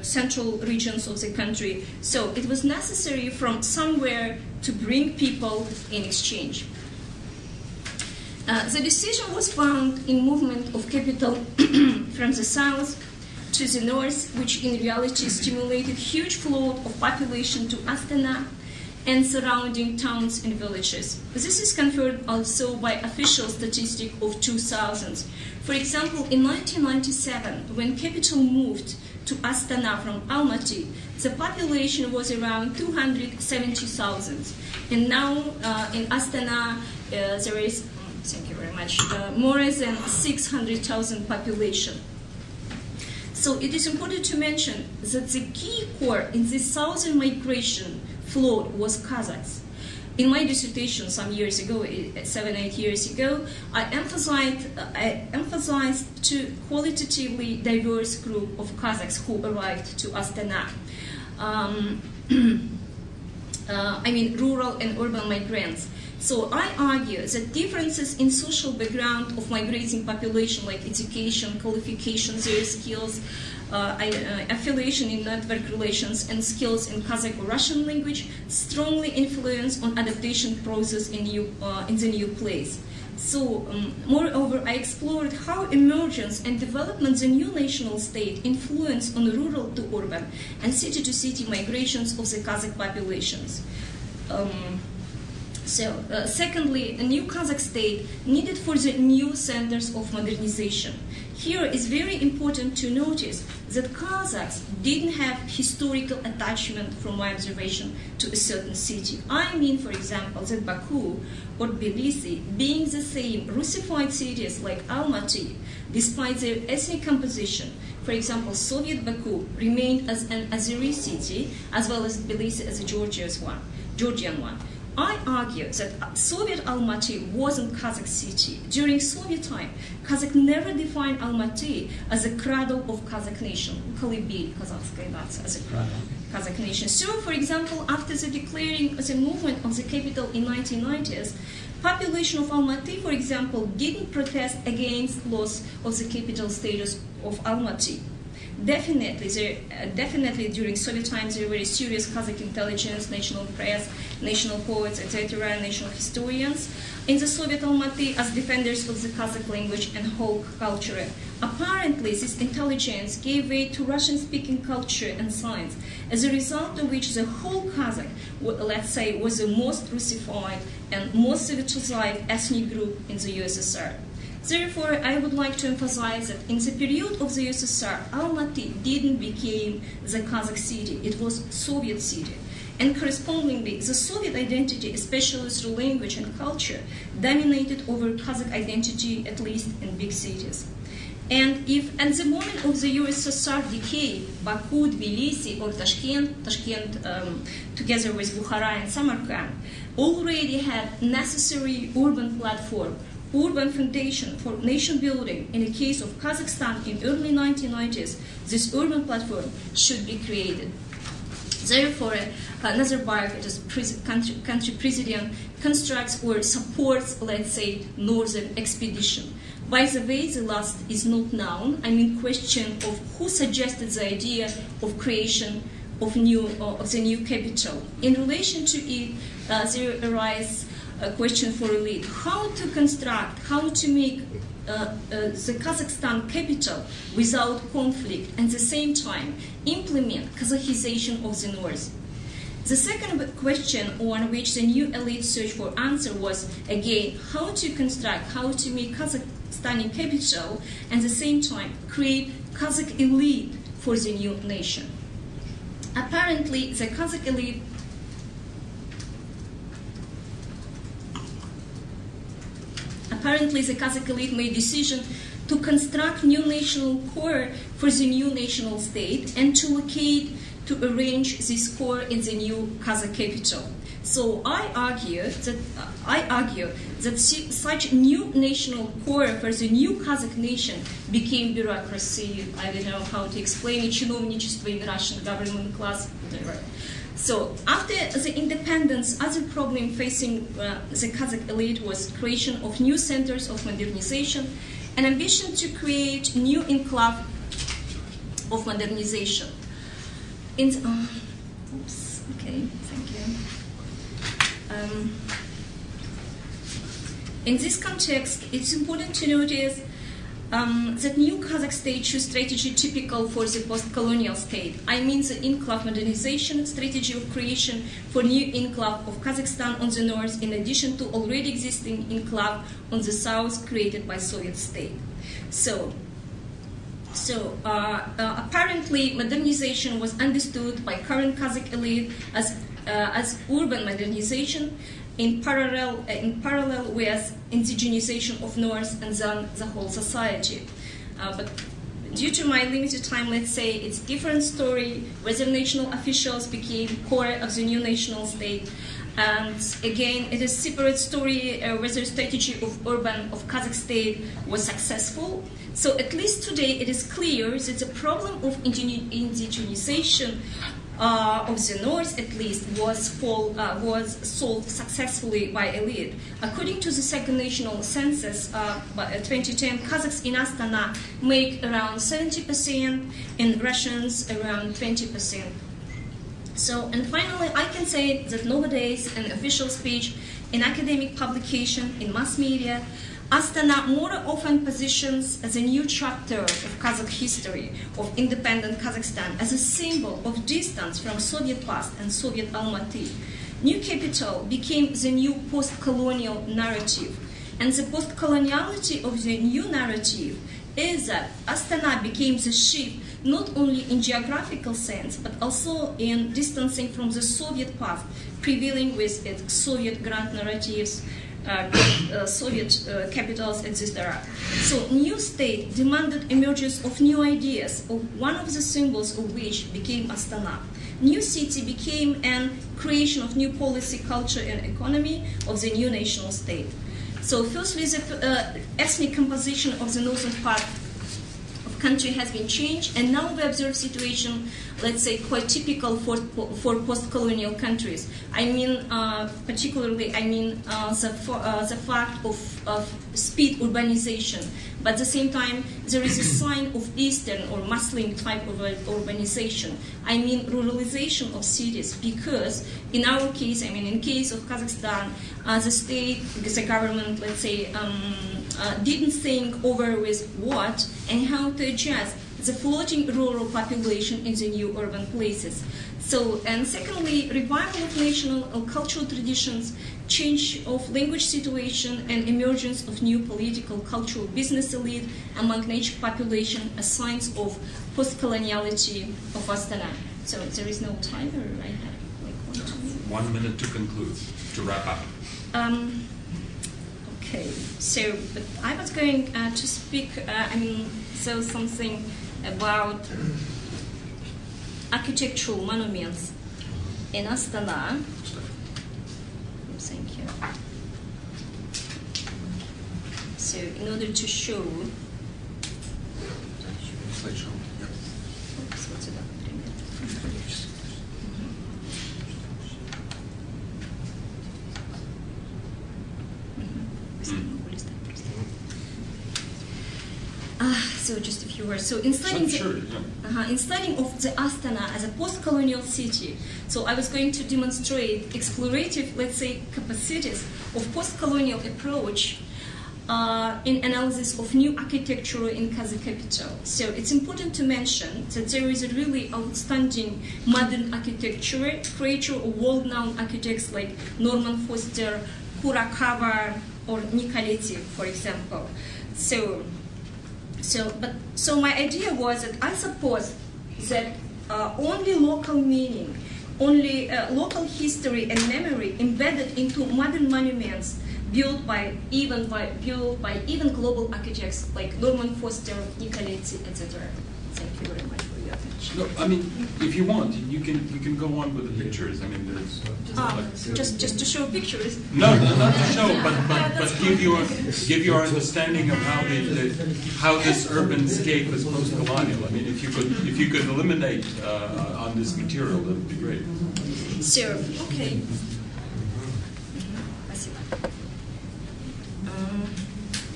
central regions of the country. So it was necessary from somewhere to bring people in exchange. The decision was found in movement of capital from the south to the north, which in reality stimulated huge flow of population to Astana and surrounding towns and villages. This is confirmed also by official statistic of 2000. For example, in 1997, when capital moved to Astana from Almaty, the population was around 270,000. And now in Astana, there is, thank you very much, more than 600,000 population. So it is important to mention that the key core in this southern migration flow was Kazakhs. In my dissertation some years ago, 7-8 years ago, I emphasized to qualitatively diverse group of Kazakhs who arrived to Astana. I mean rural and urban migrants. So I argue that differences in social background of migrating population, like education, qualifications, their skills, affiliation in network relations, and skills in Kazakh or Russian language strongly influence on adaptation process in the new place. So, moreover, I explored how emergence and development of the new national state influence on rural to urban and city-to-city migrations of the Kazakh populations. Secondly, a new Kazakh state needed for the new centers of modernization. Here is very important to notice that Kazakhs didn't have historical attachment, from my observation, to a certain city. I mean, for example, that Baku or Tbilisi, being the same Russified cities like Almaty, despite their ethnic composition, for example, Soviet Baku remained as an Azeri city, as well as Tbilisi as a Georgian one. I argue that Soviet Almaty wasn't Kazakh city. During Soviet time, Kazakh never defined Almaty as a cradle of Kazakh nation. Kolыбель Kazakhskая nation as a cradle Kazakh nation. So, for example, after the declaring the movement of the capital in 1990s, population of Almaty, for example, didn't protest against loss of the capital status of Almaty. Definitely during Soviet times there were very serious Kazakh intelligence, national press, national poets, etc., national historians in the Soviet Almaty as defenders of the Kazakh language and whole culture. Apparently, this intelligence gave way to Russian-speaking culture and science, as a result of which the whole Kazakh, let's say, was the most Russified and most Sovietized ethnic group in the USSR. Therefore, I would like to emphasize that in the period of the USSR, Almaty didn't become the Kazakh city, it was Soviet city. And correspondingly, the Soviet identity, especially through language and culture, dominated over Kazakh identity, at least in big cities. And if at the moment of the USSR decay, Baku, Tbilisi, or Tashkent together with Bukhara and Samarkand, already had necessary urban platform, urban foundation for nation building. In the case of Kazakhstan in early 1990s, this urban platform should be created. Therefore, Nazarbayev, as country president, constructs or supports, let's say, northern expedition. By the way, the last is not known. I mean, question of who suggested the idea of creation of the new capital. In relation to it, there arises a question for elite: how to construct, how to make the Kazakhstan capital without conflict, and at the same time implement Kazakhization of the north. The second question on which the new elite searched for answer was, again, how to construct, how to make Kazakhstani capital, and at the same time create Kazakh elite for the new nation. Apparently, the Kazakh elite made decision to construct new national core for the new national state and to arrange this core in the new Kazakh capital. So I argue that such new national core for the new Kazakh nation became bureaucracy. I don't know how to explain it, чиновничество in Russian government class, whatever. So after the independence, other problem facing the Kazakh elite was creation of new centers of modernization, an ambition to create new enclave of modernization. Okay, thank you. In this context, it's important to notice that new Kazakh state strategy typical for the post-colonial state. I mean the enclave modernization strategy of creation for new enclave of Kazakhstan on the north, in addition to already existing enclave on the south created by Soviet state. So apparently modernization was understood by current Kazakh elite as urban modernization in parallel with indigenization of North and then the whole society. But due to my limited time, let's say it's different story, whether national officials became core of the new national state. And again, it is separate story whether strategy of Kazakh state was successful. So at least today it is clear that the problem of indigenization of the north, at least, was solved successfully by elite. According to the second national census, by 2010, Kazakhs in Astana make around 70%, and Russians around 20%. So, and finally, I can say that nowadays, in official speech, in academic publication, in mass media, Astana more often positions as a new chapter of Kazakh history, of independent Kazakhstan, as a symbol of distance from Soviet past and Soviet Almaty. New capital became the new post-colonial narrative. And the post-coloniality of the new narrative is that Astana became the shift not only in geographical sense, but also in distancing from the Soviet past, prevailing with its Soviet grand narratives, Soviet capitals at this era. So new state demanded emergence of new ideas, of one of the symbols of which became Astana. New city became a creation of new policy, culture, and economy of the new national state. So firstly, the ethnic composition of the northern part of country has been changed, and now we observe situation, let's say, quite typical for post-colonial countries. I mean, particularly, I mean the fact of speed urbanization. But at the same time, there is a sign of Eastern or Muslim type of urbanization. I mean ruralization of cities, because in our case, I mean in case of Kazakhstan, the state, the government, let's say, didn't think over with what and how to adjust the floating rural population in the new urban places. So, and secondly, revival of national or cultural traditions, change of language situation, and emergence of new political, cultural, business elite among native population as signs of post-coloniality of Astana. So there is no timer, I have like 1 minute to conclude, to wrap up. Okay, so but I was going to speak, so something about architectural monuments in Astana. Thank you. So, in order to show. Slideshow. Yep. Oops, what's it up? So just a few words. So in studying, in studying of the Astana as a post-colonial city, so I was going to demonstrate explorative, let's say, capacities of post-colonial approach in analysis of new architecture in Kazakh capital. So it's important to mention that there is a really outstanding modern architecture, creator of world-known architects like Norman Foster, Kurakava, or Nicoletti, for example. So my idea was that I suppose that only local meaning, only local history and memory embedded into modern monuments built by even global architects like Norman Foster, Nicoletti, etc. Thank you very much for your attention. No, I mean, if you want, you can go on with the pictures. I mean, there's just to show pictures. No, not to show, but give your understanding of how this urban scape is post-colonial. I mean, if you could eliminate on this material, that would be great. Sure. Okay.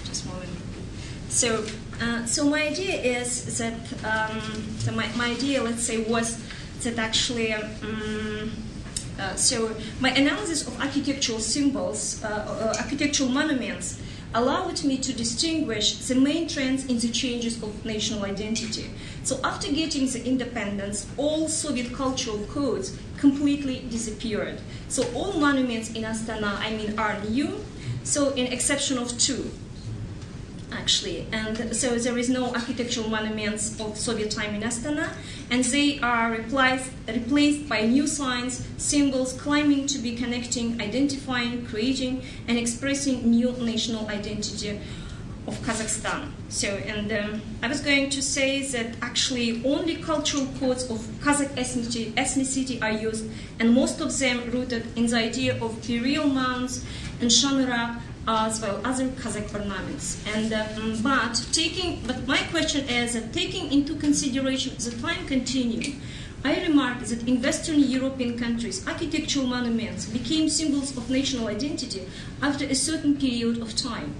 Just a moment. So my idea is that my idea, let's say, was that actually. So my analysis of architectural symbols, architectural monuments, allowed me to distinguish the main trends in the changes of national identity. So after getting the independence, all Soviet cultural codes completely disappeared. So all monuments in Astana, are new, so in exception of two, actually. And so there is no architectural monuments of Soviet time in Astana, and they are replaced by new signs, symbols claiming to be connecting, identifying, creating, and expressing new national identity of Kazakhstan. So, and I was going to say that actually only cultural codes of Kazakh ethnicity are used, and most of them rooted in the idea of imperial mounds and shamira, as well as other Kazakh ornaments. And but my question is that taking into consideration the time continuum, I remarked that in Western European countries, architectural monuments became symbols of national identity after a certain period of time.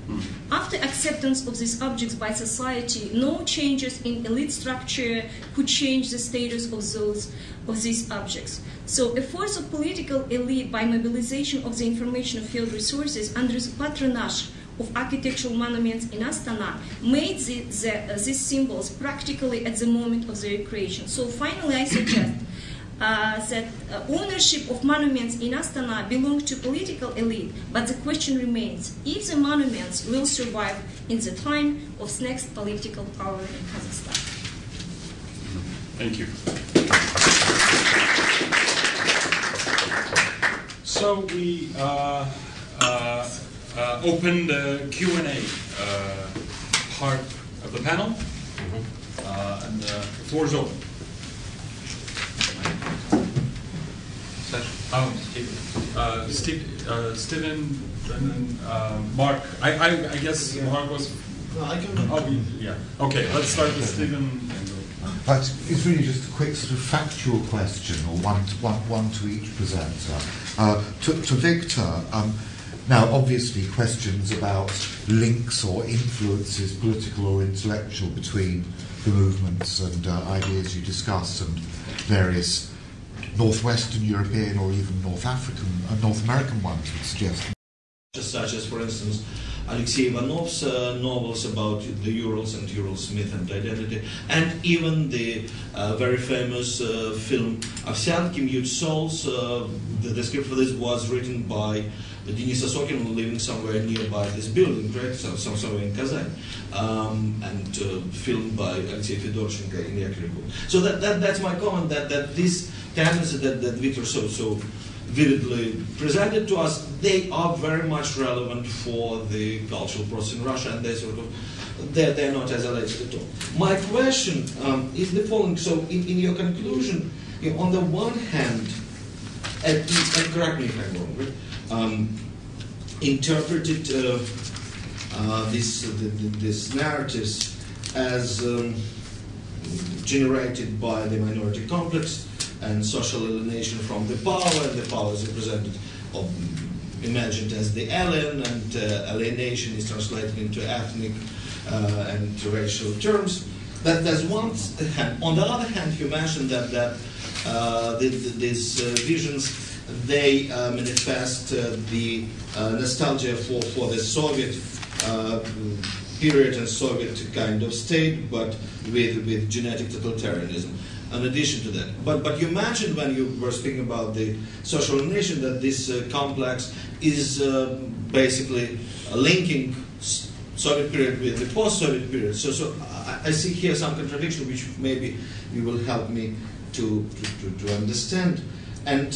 After acceptance of these objects by society, no changes in elite structure could change the status of these objects. So efforts of political elite by mobilization of the information field resources under the patronage of architectural monuments in Astana made these symbols practically at the moment of their creation. So finally I suggest that ownership of monuments in Astana belongs to political elite, but the question remains if the monuments will survive in the time of next political power in Kazakhstan. Thank you. So we open the Q&A part of the panel, and the floor is open. Steven, and then Mark. I guess Mark was. No, I can. Oh, yeah. Okay, let's start with Steven. It's really just a quick sort of factual question, or one to each presenter. To Victor, now obviously questions about links or influences, political or intellectual, between the movements and ideas you discuss, and various Northwestern European or even North American ones would suggest. Such as, for instance, Alexei Ivanov's novels about the Urals and Urals myth and identity, and even the very famous film Ovsyanky, Mute Souls. The script for this was written by Denis Osokin, living somewhere nearby this building, right? Somewhere in Kazan, and filmed by Alexei Fedorchenko in Yekaterinburg. So that's my comment, that this tendency that Victor so vividly presented to us, they are very much relevant for the cultural process in Russia, and they're not isolated at all. My question is the following. So in your conclusion, on the one hand, and correct me if I'm wrong, interpreted these narratives as generated by the minority complex and social alienation from the power, and the power is represented or imagined as the alien, and alienation is translated into ethnic and racial terms. That's one hand. On the other hand, you mentioned that these visions, they manifest the nostalgia for the Soviet period and Soviet kind of state, but with genetic totalitarianism. In addition to that, but you mentioned when you were speaking about the social alienation that this complex is basically linking Soviet period with the post-Soviet period. So I see here some contradiction, which maybe you will help me to understand. And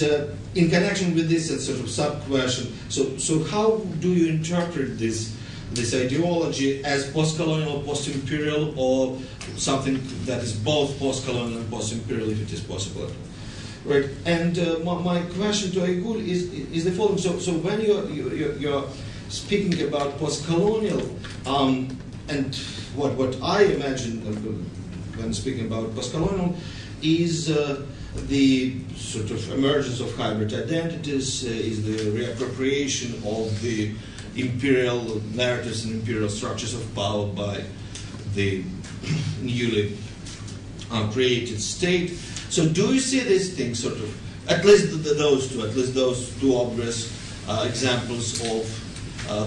in connection with this sort of sub-question, so how do you interpret this ideology as post-colonial, post-imperial, or something that is both post-colonial and post-imperial, if it is possible at all? Right. And my question to Aigul is the following. So when you're speaking about post-colonial, and what I imagine when speaking about post-colonial is the sort of emergence of hybrid identities, is the reappropriation of the imperial narratives and imperial structures of power by the newly created state. So do you see these things sort of, at least those two obvious examples of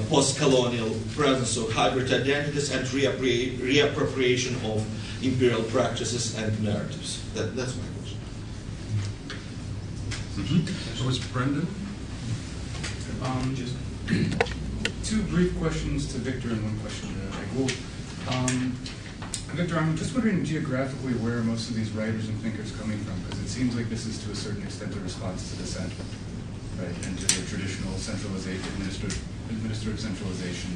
post-colonial presence of hybrid identities and reappropriation of imperial practices and narratives? That's my question. So was Brendan? Just two brief questions to Victor and one question to Aigul. Victor, I'm just wondering geographically where most of these writers and thinkers are coming from, because it seems like this is to a certain extent a response to the center, right, and to the traditional centralization, administrative centralization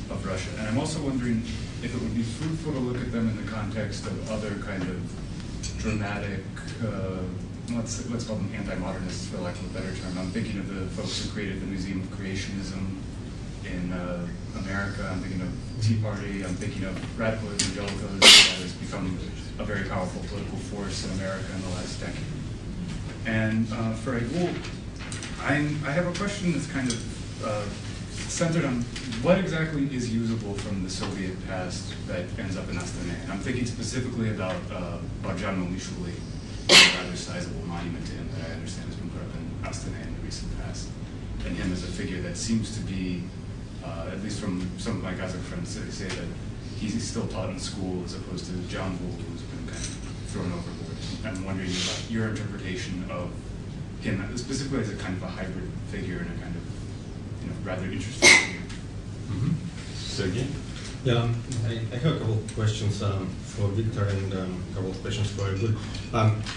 of Russia. And I'm also wondering if it would be fruitful to look at them in the context of other kind of dramatic, let's call them anti-modernists, for lack of a better term. I'm thinking of the folks who created the Museum of Creationism in America. I'm thinking of Tea Party. I'm thinking of radical evangelicalism that has become a very powerful political force in America in the last decade. And for Aigul, I have a question that's kind of centered on what exactly is usable from the Soviet past that ends up in Astana. And I'm thinking specifically about Barjano Mishuli, a rather sizable monument to him that I understand has been put up in Astana in the recent past. And him as a figure that seems to be, at least from some of my Kazakh friends, they say that he's still taught in school as opposed to John Bull, who's been kind of thrown overboard. I'm wondering about your interpretation of him, specifically as a kind of a hybrid figure and a kind of, rather interesting figure. Sergey? Yeah, I have a couple of questions for Victor and a couple of questions for Aigul.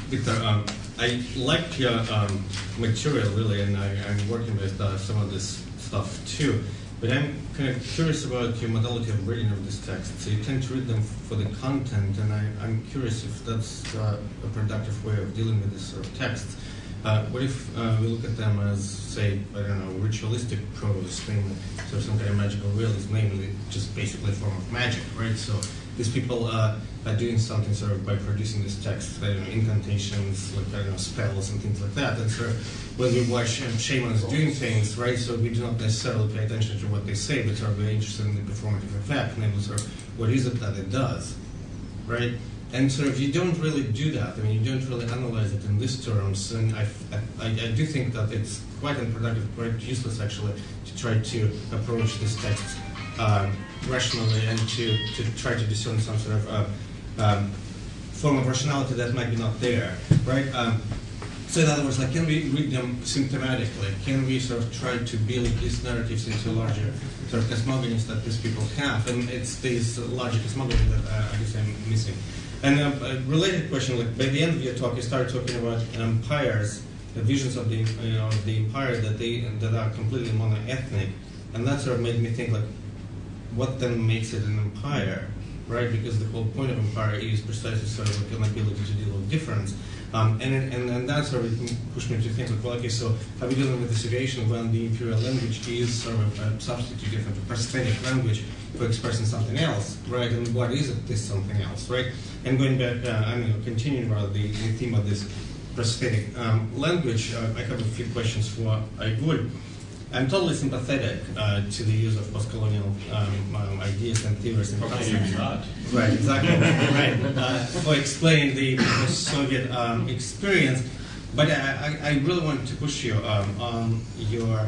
Victor, I like your material really, and I'm working with some of this stuff too. But I'm kind of curious about your modality of reading of this text. So you tend to read them for the content, and I'm curious if that's a productive way of dealing with this sort of text. What if we look at them as, say, I don't know, ritualistic prose, namely, sort of some kind of magical realism, namely just basically a form of magic, right? So these people are doing something sort of by producing this text, I don't know, incantations, like, I don't know, spells and things like that. And sort of when we watch shamans doing things, right, so we do not necessarily pay attention to what they say, but sort of we're interested in the performative effect, namely sort of what is it that it does, right? And sort of you don't really do that. I mean, you don't really analyze it in these terms. And I do think that it's quite unproductive, quite useless actually, to try to approach this text rationally and to try to discern some sort of form of rationality that might be not there, right? So in other words, like, can we read them symptomatically? Can we sort of try to build these narratives into larger sort of cosmogonies that these people have? And it's these larger cosmogonies that I guess I'm missing. And a related question, like by the end of your talk, you started talking about empires, the visions of the empire that are completely monoethnic, and that sort of made me think, like, what then makes it an empire, right? Because the whole point of empire is precisely sort of like an ability to deal with difference. And that sort of pushed me to think, like, well, okay, so are we dealing with the situation when the imperial language is sort of a substitute of a prosthetic language for expressing something else, right? And what is it, this something else, right? And going back, continuing rather the theme of this prosthetic language, I have a few questions for Aigul. I'm totally sympathetic to the use of postcolonial ideas and theories and concepts. Right, exactly. Right, for explaining the post-Soviet experience. But I really want to push you on your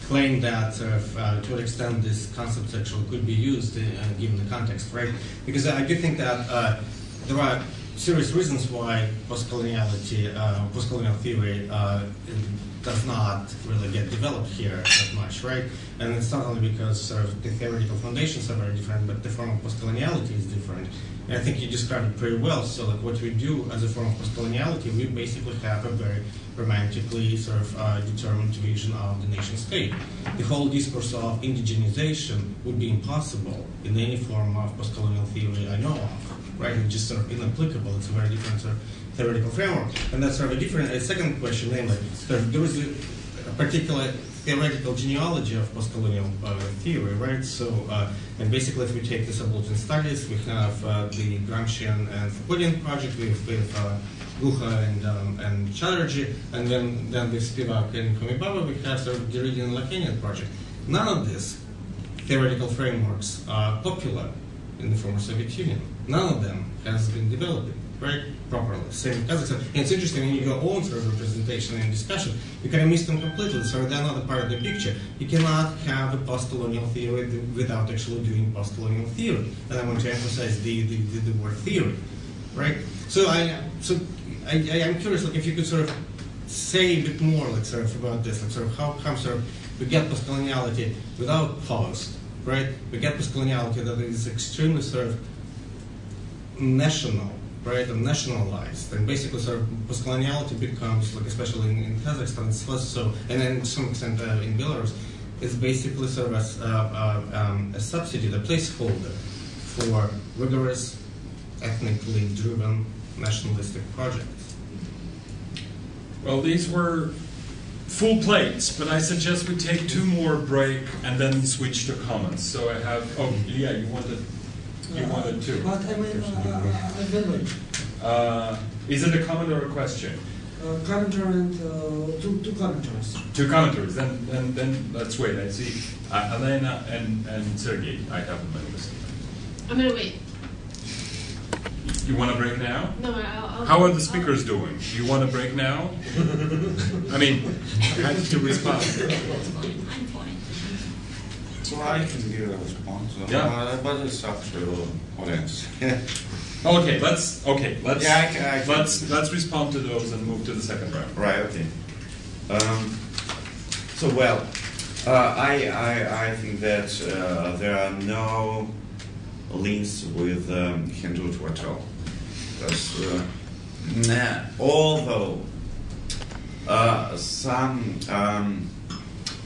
claim that to what extent this concept actually could be used given the context, right? Because I do think that there are serious reasons why postcolonial theory does not really get developed here that much, right? And it's not only because sort of the theoretical foundations are very different, but the form of postcoloniality is different. And I think you described it pretty well. So, like, what we do as a form of postcoloniality, we basically have a very romantically sort of determined vision of the nation state. The whole discourse of indigenization would be impossible in any form of postcolonial theory I know of, right? It's just sort of inapplicable. It's a very different sort of theoretical framework. And that's sort of a second question, namely, there is a particular theoretical genealogy of postcolonial theory, right? So, and basically, if we take the subaltern studies, we have the Gramscian and Foucauldian project with Guha and Chatterjee, and then with Spivak and Komibaba, we have sort of Derridian and Lacanian project. None of these theoretical frameworks are popular in the former Soviet Union. None of them has been developed, right, properly. Same in Kazakhstan. And it's interesting, in your own sort of representation and discussion, you kind of miss them completely. So they're not a part of the picture. You cannot have a postcolonial theory without actually doing postcolonial theory. And I want to emphasize the word theory, right? So I'm curious, like, if you could sort of say a bit more, like, sort of about this, like, sort of how come sort of we get postcoloniality without post, right? We get postcoloniality that is extremely sort of national, right, and nationalized, and basically sort of postcoloniality becomes, like, especially in Kazakhstan, it's less so, and then to some extent in Belarus, it's basically sort of a substitute, a placeholder for rigorous, ethnically driven nationalistic projects. Well, these were full plates, but I suggest we take 2 more break and then switch to comments. So I have, yeah, you wanted to. But I mean, is it a comment or a question? Commenter and two commenters. 2 commenters. Then let's wait. I see Elena and Sergey. I have them on the list. I'm gonna wait. You want to break now? No, I'll How are the speakers doing? Do you want to break now? I mean, I had to respond. I'm fine. Well, I can give a response, Yeah. But it's up to audience. Okay, let's Yeah, let's respond to those and move to the second round. Right. Okay. So well, I think that there are no links with Hinduism at all. Because although some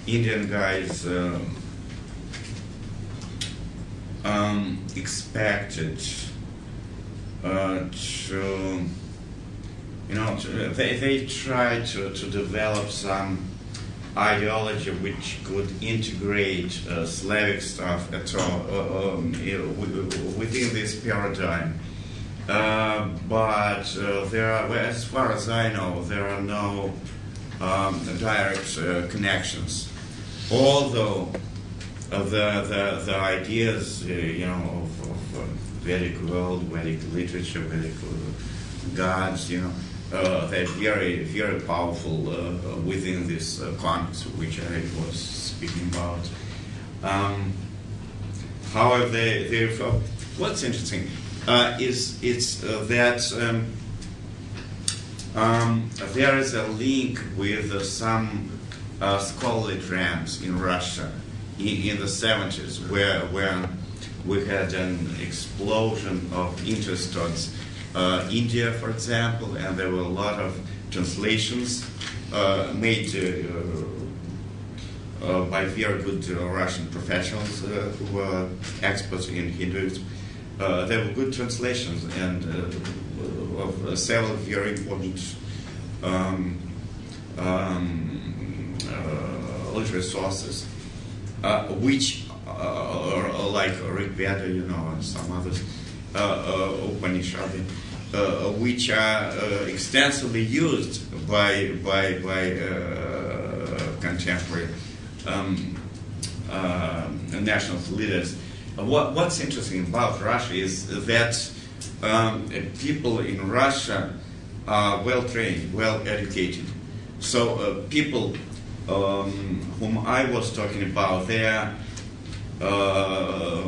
Indian guys expected to, they tried to develop some ideology which could integrate Slavic stuff at all within this paradigm. But there are, as far as I know, there are no direct connections. Although the ideas, of Vedic world, Vedic literature, Vedic gods, they're very, very powerful within this context which I was speaking about. However, what's interesting is that there is a link with some scholarly trends in Russia in the 70s, where we had an explosion of interest towards India, for example, and there were a lot of translations made by very good Russian professionals who were experts in Hinduism. There were good translations and of several very important literary sources, which like Rig Veda, and some others, Upanishad, which are extensively used by contemporary nationalist leaders. What's interesting about Russia is that people in Russia are well trained, well educated. So people whom I was talking about, they are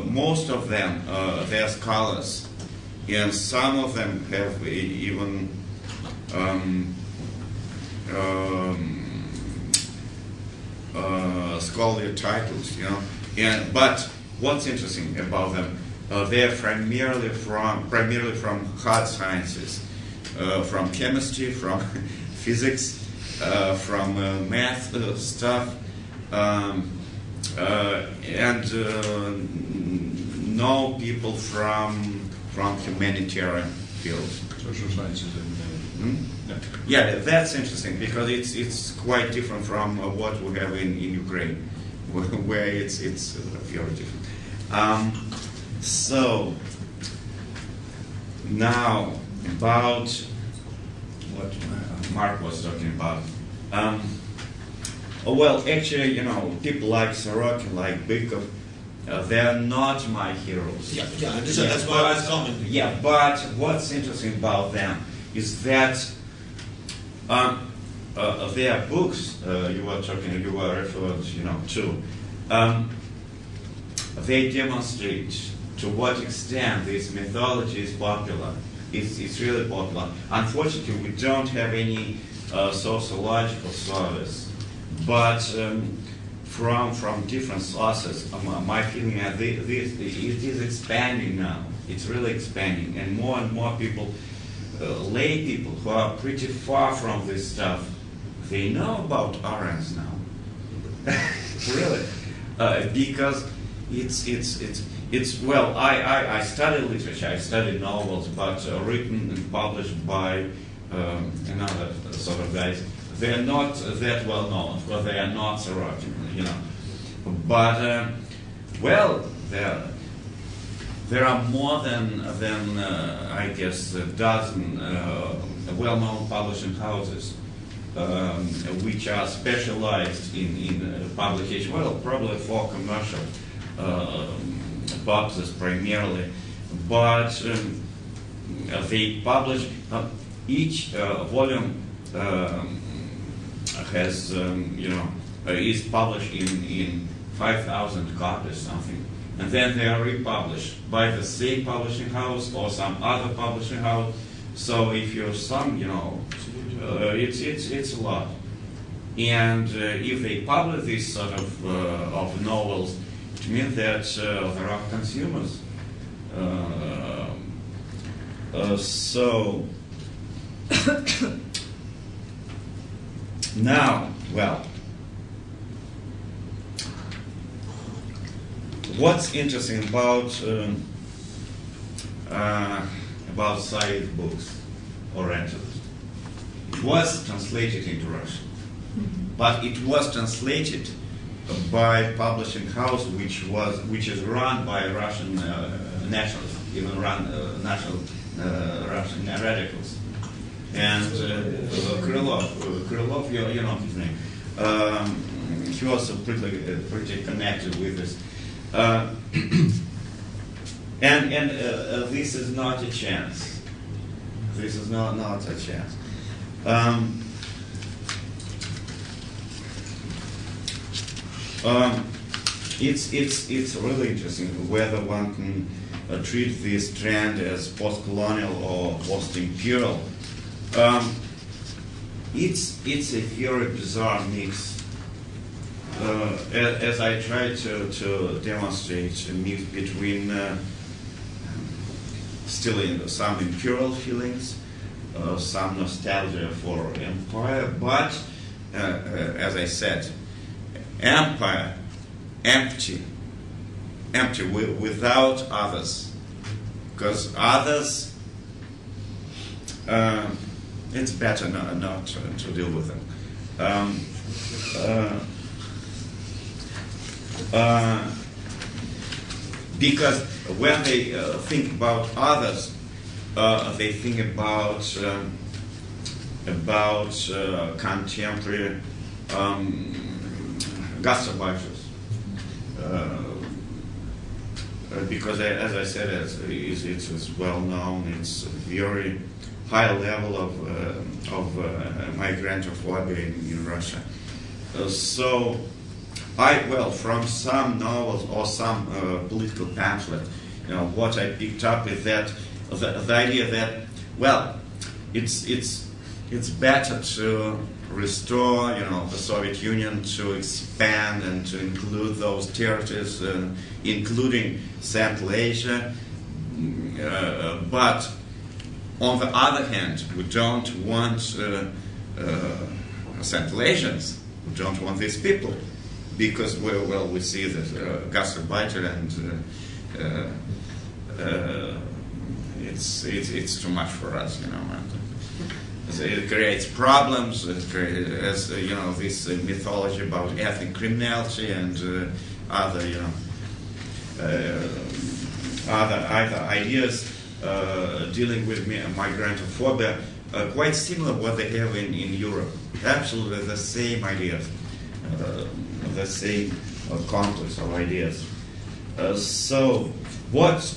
most of them they're scholars, and some of them have even scholarly titles, But what's interesting about them? They're primarily from hard sciences, from chemistry, from physics, from math stuff, and no people from humanitarian fields. Social sciences. Yeah, that's interesting because it's quite different from what we have in Ukraine, where it's very different. So now about what Mark was talking about. Well, actually, people like Sorokin, like Bykov, they're not my heroes. Yeah, that's why I was commenting. Yeah, but what's interesting about them is that their books you were referred, to. They demonstrate to what extent this mythology is popular. It's really popular. Unfortunately, we don't have any sociological sources, but from different sources, my feeling is it is expanding now. It's really expanding, and more people, lay people who are pretty far from this stuff, they know about Aryans now. Really, because it's well. I studied literature. I studied novels, but written and published by another sort of guys. They're not that well known, because they are not Sorokin, But well, there are more than I guess a dozen well-known publishing houses which are specialized in publication. Well, probably for commercial purposes primarily, but they publish each volume has is published in 5,000 copies something, and then they are republished by the same publishing house or some other publishing house. So if you're some, it's a lot. And if they publish this sort of novels, it means that there are consumers. So now, well, what's interesting about Soviet books, Orientalist, it was translated into Russian, but it was translated by publishing house which is run by Russian nationalists, even run national Russian radicals, and Krylov, you know his name. He was pretty connected with this, and this is not a chance. This is not a chance. It's really interesting whether one can treat this trend as post-colonial or post-imperial. It's a very bizarre mix. As I try to demonstrate, a mix between still some imperial feelings, some nostalgia for empire, but as I said, empire empty without others, because others, it's better not to deal with them. Because when they think about others, they think about contemporary gastarbeiters. Because, as I said, it's well known, it's a very high level of migrantophobia in Russia. So, from some novels or some political pamphlet, what I picked up is that the idea that, it's better to restore, the Soviet Union, to expand and to include those territories, including Central Asia. But on the other hand, we don't want Central Asians. We don't want these people because, we see that gastarbeiter and it's too much for us, And it creates problems. It creates, this mythology about ethnic criminality and other ideas dealing with migrantophobia, quite similar to what they have in Europe. Absolutely the same ideas, the same complex of ideas. So, what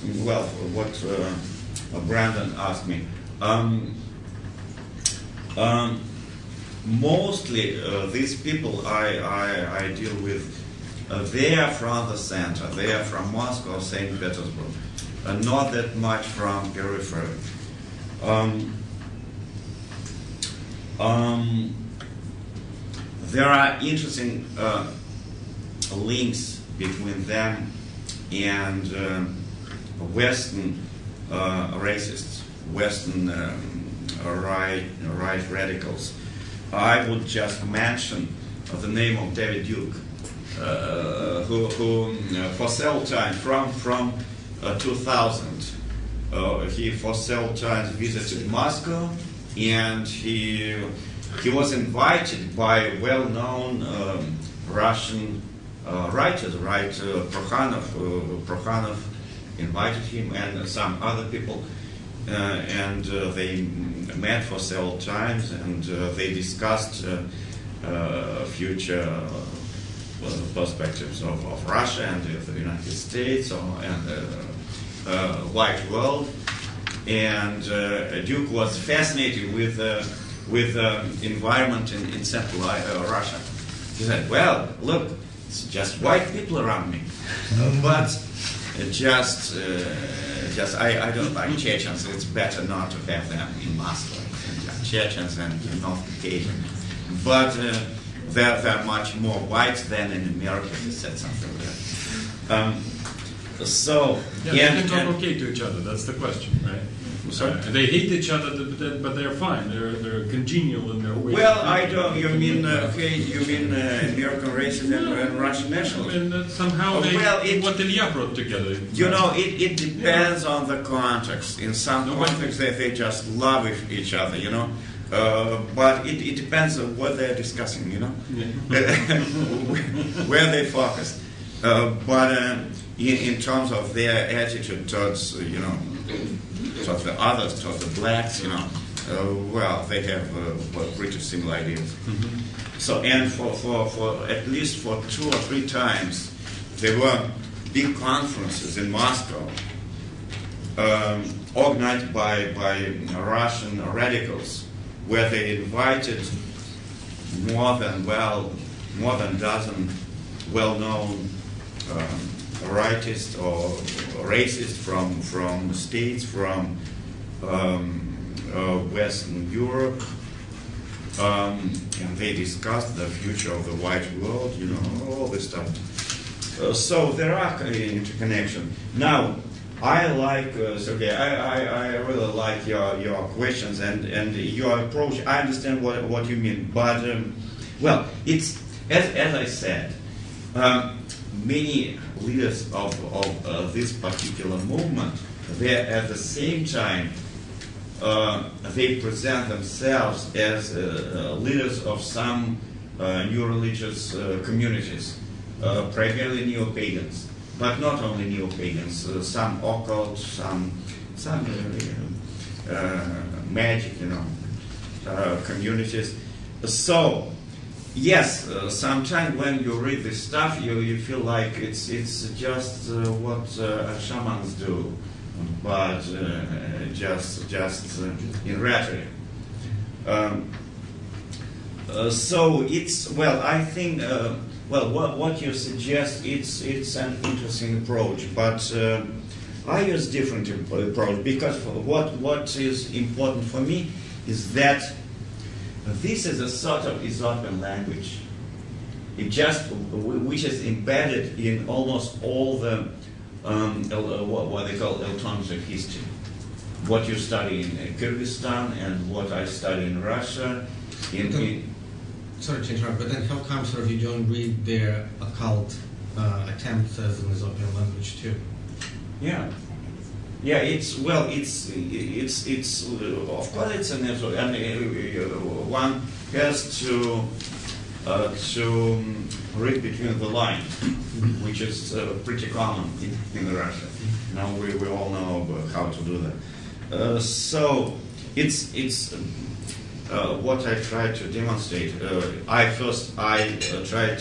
Brandon asked me. Mostly these people I deal with, they are from the center. They are from Moscow, St. Petersburg, not that much from periphery. There are interesting links between them and Western racists, Western right radicals. I would just mention the name of David Duke, who for several times from 2000, he for several times visited Moscow, and he was invited by well-known Russian writers. Prokhanov invited him and some other people. And they met for several times, and they discussed future perspectives of Russia and the United States and the white world. And Duke was fascinated with environment in Central Russia. He said, look, it's just white people around me, but I don't like Chechens. It's better not to have them in Moscow. Chechens and North Caucasia. But they're much more white than in America. He said something like that. They can talk okay to each other. That's the question, right? Sorry? They hate each other, but they're fine. They're congenial in their way. Well, I don't. You mean American racism and Russian nationalism? And somehow they what Ilya brought together. You know, it depends on the context. In some contexts, they just love each other. You know. But it depends on what they're discussing, you know, where they focus. But in terms of their attitude towards, you know, towards the others, towards the blacks, you know, well, they have pretty similar ideas. Mm-hmm. So, and for at least for 2 or 3 times, there were big conferences in Moscow organized by Russian radicals, where they invited more than a dozen well-known rightists or racists from states from Western Europe, and they discussed the future of the white world, you know, all this stuff. So there are interconnection. Now, I like Sergey. I really like your questions and your approach. I understand what you mean, but well, it's as I said, many leaders of this particular movement, they at the same time they present themselves as leaders of some new religious communities, primarily neo-pagans. But not only neo-pagans, some occult, some magic, you know, communities. So, yes, sometimes when you read this stuff, you feel like it's just what shamans do, but just in rhetoric. So it's, well, I think. Well, what you suggest, it's an interesting approach, but I use different approach because what is important for me is that this is a sort of Ethiopian language. It just which is embedded in almost all the what they call alternative history. What you study in Kyrgyzstan and what I study in Russia. Sorry to interrupt, but then how come sort of you don't read their occult attempts as an Ethiopian language too? Yeah, it's of course it's an effort, and one has to read between the lines, which is pretty common in Russia. Now we all know how to do that. So it's. What I try to demonstrate, I try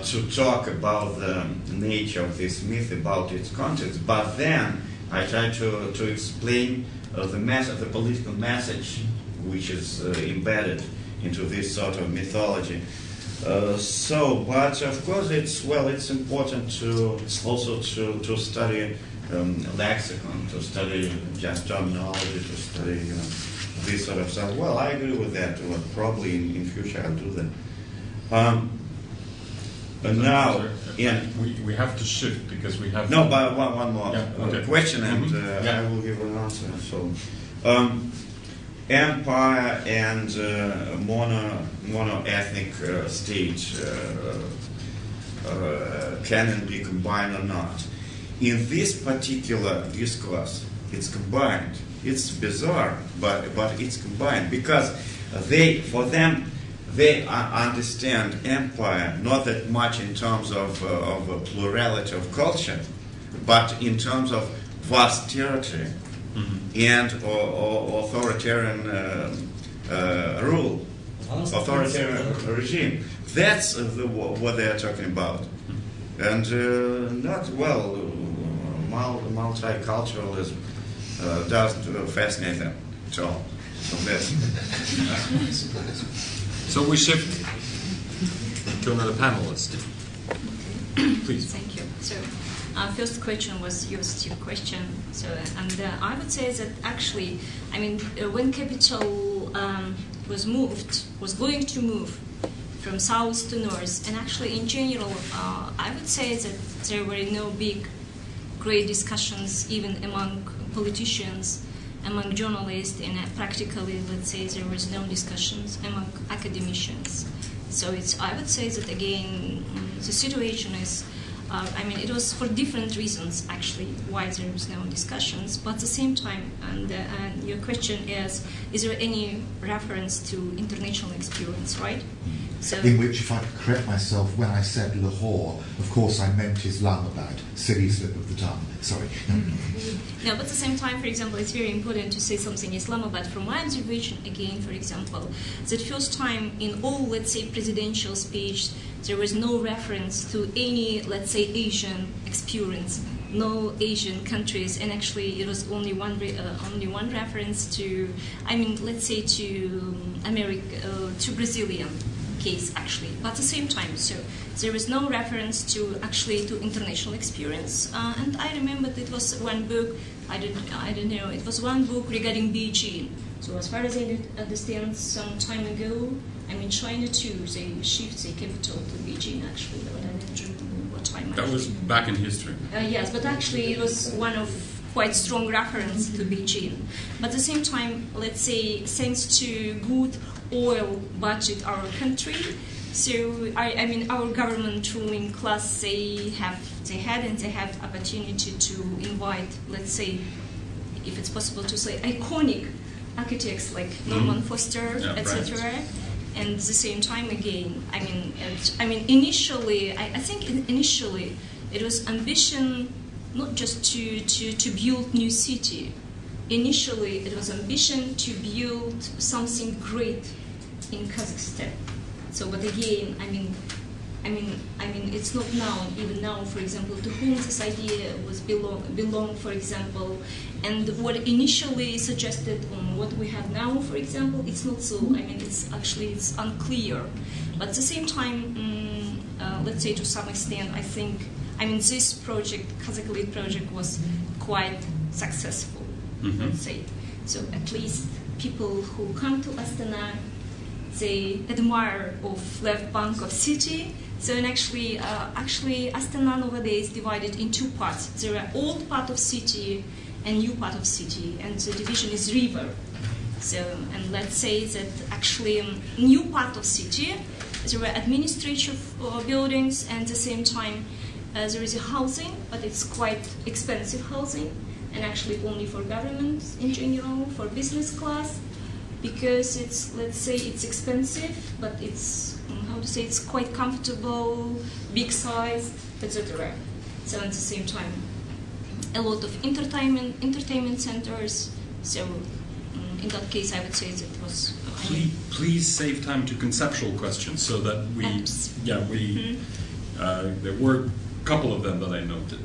to talk about the nature of this myth, about its context, but then I try to explain the political message which is embedded into this sort of mythology. But of course it's important to also to study lexicon, to study just terminology, to study this sort of stuff. Well, I agree with that. Well, probably in future I'll do that. Now, we have to shift because we have. No, but one more question, and I will give an answer. So, empire and mono-ethnic state can it be combined or not? In this particular discourse, it's combined. It's bizarre, but it's combined because they understand empire not that much in terms of a plurality of culture, but in terms of vast territory and authoritarian rule, authoritarian regime. That's what they are talking about, and not multiculturalism doesn't fascinate them at all. So that's. So we shift to another panelist. Please. Thank you. So, first question was your Steve question. So, and I would say that actually, I mean, when capital was going to move from south to north, and actually in general, I would say that there were no big great discussions even among politicians, among journalists, and practically, let's say, there was no discussions among academicians. So I would say that again, the situation is, it was for different reasons actually why there was no discussions, but at the same time, and your question is there any reference to international experience, right? So, in which, if I could correct myself, when I said Lahore, of course I meant Islamabad. Silly slip of the tongue. Sorry. No, but at the same time, for example, it's very important to say something Islamabad. From my observation, again, for example, that first time in all, let's say, presidential speech, there was no reference to any, let's say, Asian experience, no Asian countries, and actually it was only one reference to, let's say, to America, to Brazilian case actually. But at the same time, so there was no reference to actually to international experience. And I remember it was one book. I don't know. It was one book regarding Beijing. So as far as I understand, some time ago, China too, they shift the capital to Beijing actually. But I don't remember what time. That was back in history. Yes, but actually it was one of quite strong reference to Beijing. But at the same time, let's say, thanks to good oil budget our country, so our government ruling class, they have opportunity to invite, let's say, if it's possible to say, iconic architects like Norman Foster, etc. And at the same time again, initially, I think initially it was ambition not just to build new city. Initially, it was ambition to build something great in Kazakhstan. So, but again, it's not known even now, for example, to whom this idea was belong, for example, and what initially suggested on what we have now, for example, it's not so. It's unclear. But at the same time, let's say to some extent, I think, this project, Kazakh Elite project, was quite successful. Let's say. So at least people who come to Astana, they admire of left bank of city. So and actually Astana nowadays is divided in two parts. There are old part of city and new part of city, and the division is river. So and let's say that actually new part of city, there were administrative buildings, and at the same time there is a housing, but it's quite expensive housing. And actually only for government in general, for business class, because it's, let's say, it's expensive, but it's, it's quite comfortable, big size, etc. So at the same time, a lot of entertainment centers. So in that case, I would say that it was. Please save time to conceptual questions so that we, there were a couple of them that I noted.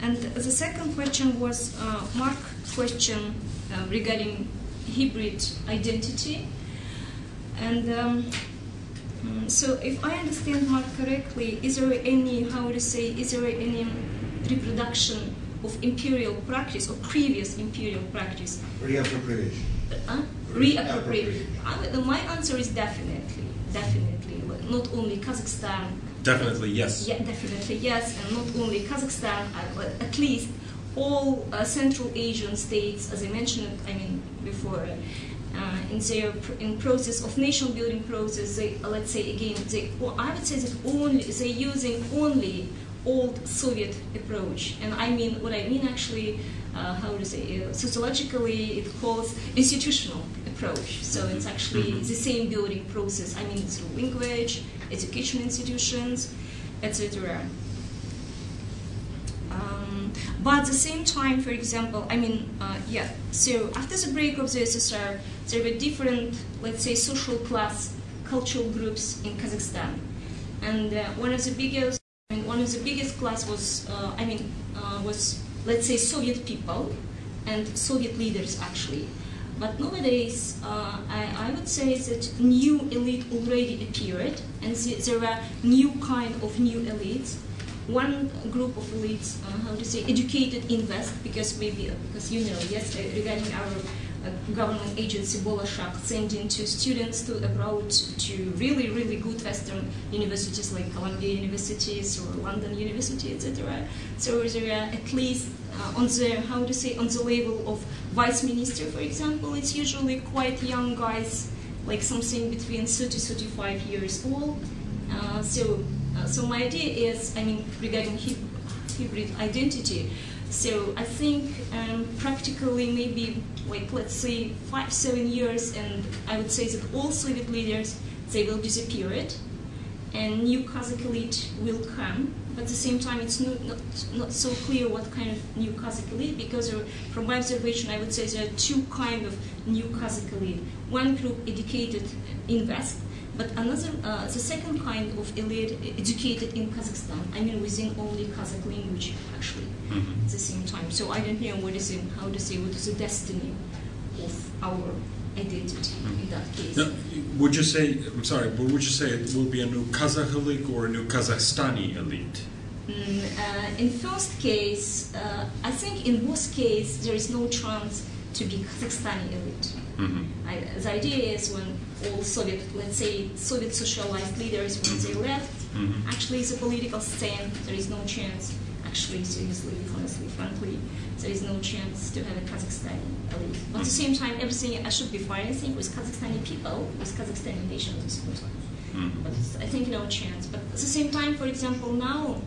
And the second question was Mark's question regarding hybrid identity. And so if I understand Mark correctly, is there any, is there any reproduction of imperial practice or previous imperial practice? Reappropriation. Reappropriation. My answer is definitely. Not only Kazakhstan. Definitely yes. Yeah, definitely yes, and not only Kazakhstan, at least all Central Asian states, as I mentioned, before, in process of nation building process, they, let's say again, I would say that they're using only old Soviet approach, and what I mean actually, sociologically, it calls institutional approach. So it's actually the same building process. Through language, education institutions, etc. But at the same time, for example, so after the break of the USSR, there were different, let's say, social class, cultural groups in Kazakhstan, and one of the biggest class was, let's say, Soviet people and Soviet leaders actually. But nowadays, I would say that new elite already appeared, and there are new kind of new elites. One group of elites, educated in West, because regarding government agency Bolashak sending two students to abroad to really, really good Western universities like Columbia universities or London University, etc. So there are at least on the, how to say, on the level of vice minister, for example, it's usually quite young guys, like something between 30-35 years old. So my idea is, I mean, regarding hybrid identity. So I think practically maybe, like, let's say 5-7 years, and I would say that all Soviet leaders, they will disappear, and new Kazakh elite will come. But at the same time, it's not so clear what kind of new Kazakh elite, because from my observation, I would say there are two kinds of new Kazakh elite. One group educated in West, but another, the second kind of elite educated in Kazakhstan. I mean, within only Kazakh language, actually, at the same time. So I don't know what is it, how to say, what is the destiny of our identity in that case. Now, would you say, I'm sorry, but would you say it will be a new Kazakh elite or a new Kazakhstani elite? In first case, I think in both cases there is no chance to be Kazakhstani elite. The idea is when all Soviet, let's say, Soviet socialized leaders, when they left, actually the political scene, there is no chance, actually, seriously, honestly, frankly, there is no chance to have a Kazakhstani elite. But at the same time, everything should be fine, I think, with Kazakhstani people, with Kazakhstani nation at the same time. But I think no chance. But at the same time, for example, now,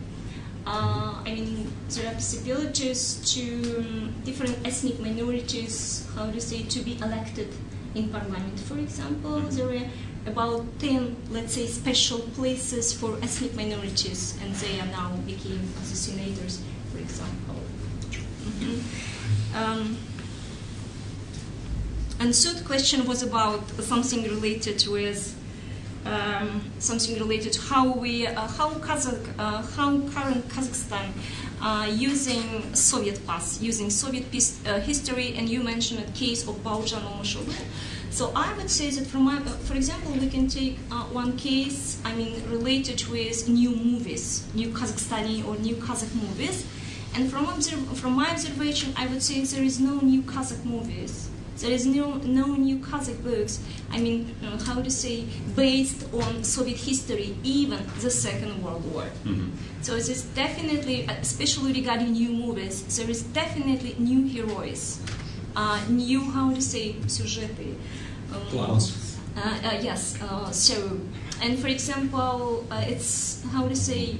I mean, there are possibilities to different ethnic minorities, how to say, to be elected in parliament. For example, there are about 10, let's say, special places for ethnic minorities, and they are now became senators, for example. And third question was about something related with how we, how current Kazakhstan using Soviet past, using Soviet history, and you mentioned a case of Baojan Omashov. So I would say that for example, we can take one case, I mean, related with new movies, new Kazakhstani or new Kazakh movies. And from my observation, I would say there is no new Kazakh movies. There is no new Kazakh books, I mean, how to say, based on Soviet history, even the Second World War. So it is definitely, especially regarding new movies, there is definitely new heroes, new, how to say, сюжеты. Yes, so, and for example, it's, how to say,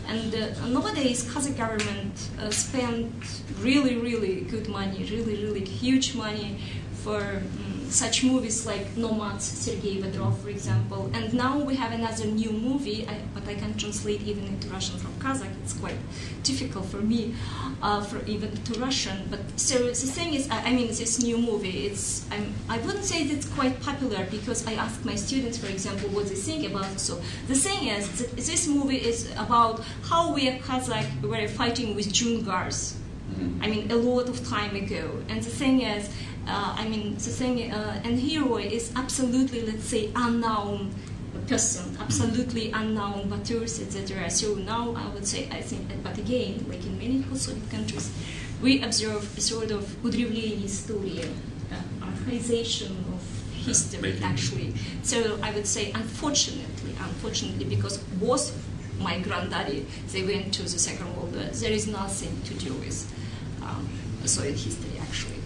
and nowadays, Kazakh government spent really good money, really huge money for such movies like Nomads, Sergei Vedrov, for example. And now we have another new movie, but I can translate even into Russian from Kazakh. It's quite difficult for me, for even to Russian. But so the thing is, I mean, this new movie, I wouldn't say that it's quite popular, because I asked my students, for example, what they think about it. So the thing is, that this movie is about how we are Kazakh were fighting with Jungars. I mean, a lot of time ago. And the thing is, and hero is absolutely, let's say, unknown person, absolutely unknown Baturs, etc. So now I would say, I think, but again, like in many Soviet countries, we observe a sort of удривление истории, archaization of history, actually. So I would say, unfortunately, because both my granddaddy, they went to the Second World War, there is nothing to do with Soviet history, actually.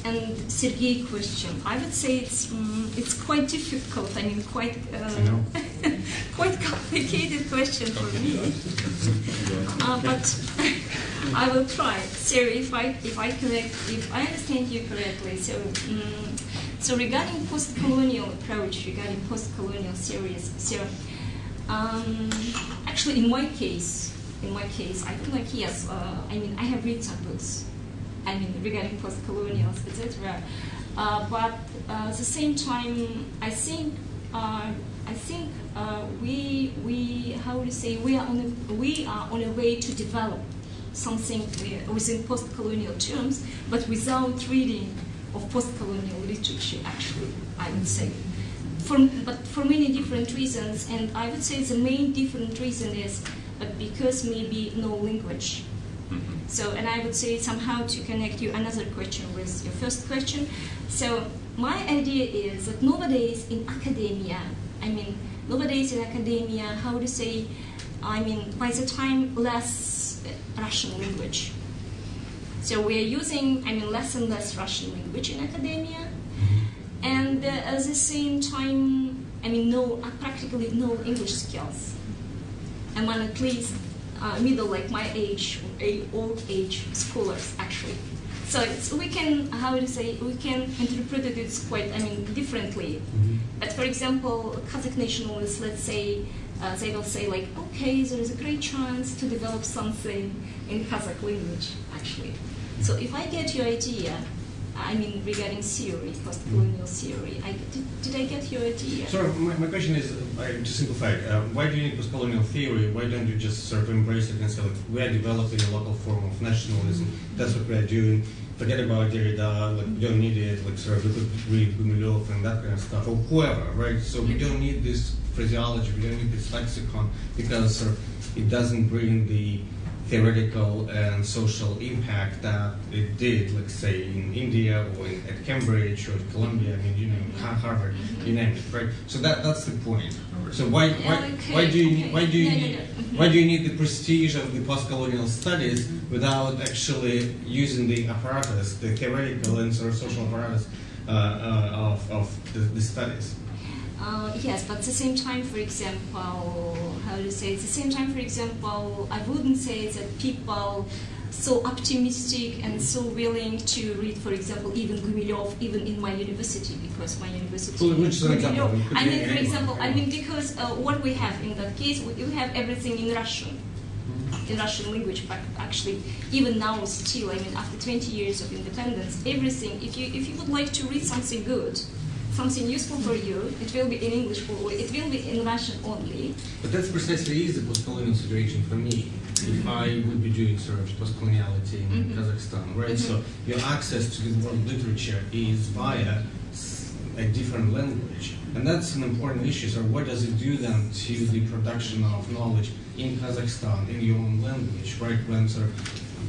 And Sergei question, I would say it's quite difficult. I mean, quite quite complicated question for me. But I will try. So if I understand you correctly, so regarding post-colonial approach, regarding post-colonial theories, so actually in my case, I feel like yes. I mean, I have read some books. I mean, regarding post-colonials, etc. But at the same time, I think we how to say, we are on a way to develop something within post-colonial terms, but without reading of post-colonial literature. Actually, I would say, but for many different reasons, and I would say the main different reason is but because maybe no language. So, and I would say somehow to connect you another question with your first question. So my idea is that nowadays in academia, how to say, by the time less Russian language. So we are using, less and less Russian language in academia, and at the same time, practically no English skills. Among at least middle, like my age, old age scholars actually. So we can, we can interpret it quite, differently. But for example, Kazakh nationalists, let's say, they will say like, okay, there is a great chance to develop something in Kazakh language, actually. So if I get your idea, regarding theory, post-colonial theory, did I get your idea? So my question is, to simplify, why do you need post-colonial theory? Why don't you just sort of embrace it and say, like, we are developing a local form of nationalism, that's what we are doing, forget about Derrida, like, we don't need it, like, sort of, we could read Gumilev and that kind of stuff, or whoever, right? So we don't need this phraseology, we don't need this lexicon, because sort of, it doesn't bring the theoretical and social impact that it did, let's say, in India or at Cambridge or at Columbia, Harvard, you name it, right? So that's the point. So why do you need the prestige of the post-colonial studies without actually using the apparatus, the theoretical and sort of social apparatus of the studies? Yes, but at the same time, for example, I wouldn't say that people so optimistic and so willing to read, for example, even Gumilev, even in my university, because my university. Which is an example? For example, because what we have in that case, we have everything in Russian. In Russian language, actually, even now still, after 20 years of independence, everything, if you would like to read something good, something useful for you, it will be in English or it will be in Russian only. But that's precisely the post-colonial situation for me. If I would be doing sort of post-coloniality in Kazakhstan, right? So your access to the world literature is via a different language. And that's an important issue. So what does it do then to the production of knowledge in Kazakhstan, in your own language, right? When sort of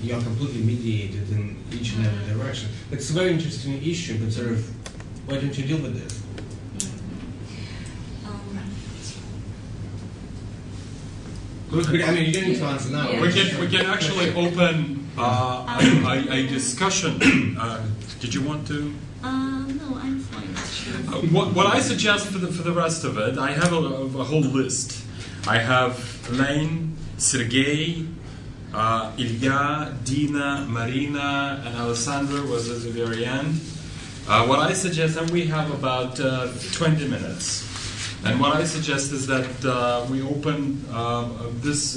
you're completely mediated in each and every direction. It's a very interesting issue, but sort of why don't you deal with this? You don't need to answer now. We can actually open a discussion. Did you want to? No, I'm fine actually. What I suggest for the rest of it, I have a whole list. I have Elaine, Sergei, Ilya, Dina, Marina, and Alessandra was at the very end. What I suggest, and we have about 20 minutes, and what I suggest is that we open this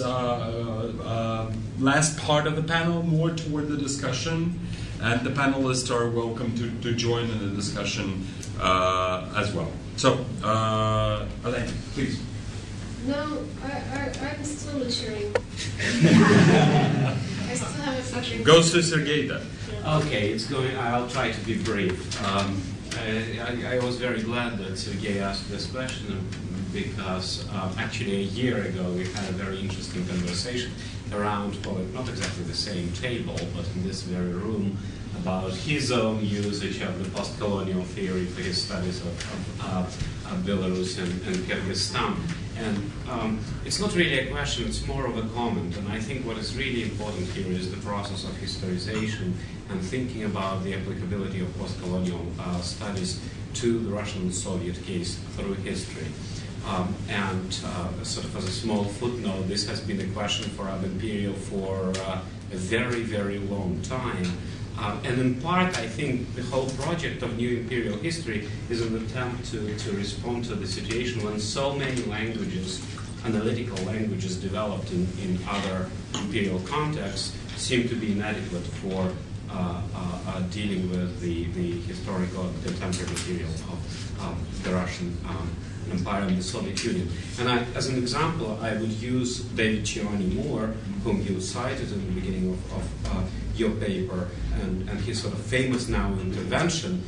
last part of the panel more toward the discussion, and the panelists are welcome to join in the discussion as well. So, Elaine, please. No, I'm still maturing. I still have a future. Goes to Sergei then. Okay, it's going. I'll try to be brief. I was very glad that Sergei asked this question because actually a year ago we had a very interesting conversation around, well, not exactly the same table, but in this very room, about his own usage of the post-colonial theory for his studies of Belarus and Kyrgyzstan. And it's not really a question, it's more of a comment. And I think what is really important here is the process of historization and thinking about the applicability of post-colonial studies to the Russian and Soviet case through history. And sort of as a small footnote, this has been a question for Imperio for a very, very long time. And in part, I think the whole project of New Imperial History is an attempt to respond to the situation when so many languages, analytical languages developed in other imperial contexts, seem to be inadequate for dealing with the historical contemporary material of the Russian Empire and the Soviet Union. And as an example, I would use David Ciani Moore, whom you cited in the beginning of your paper, and his sort of famous now intervention,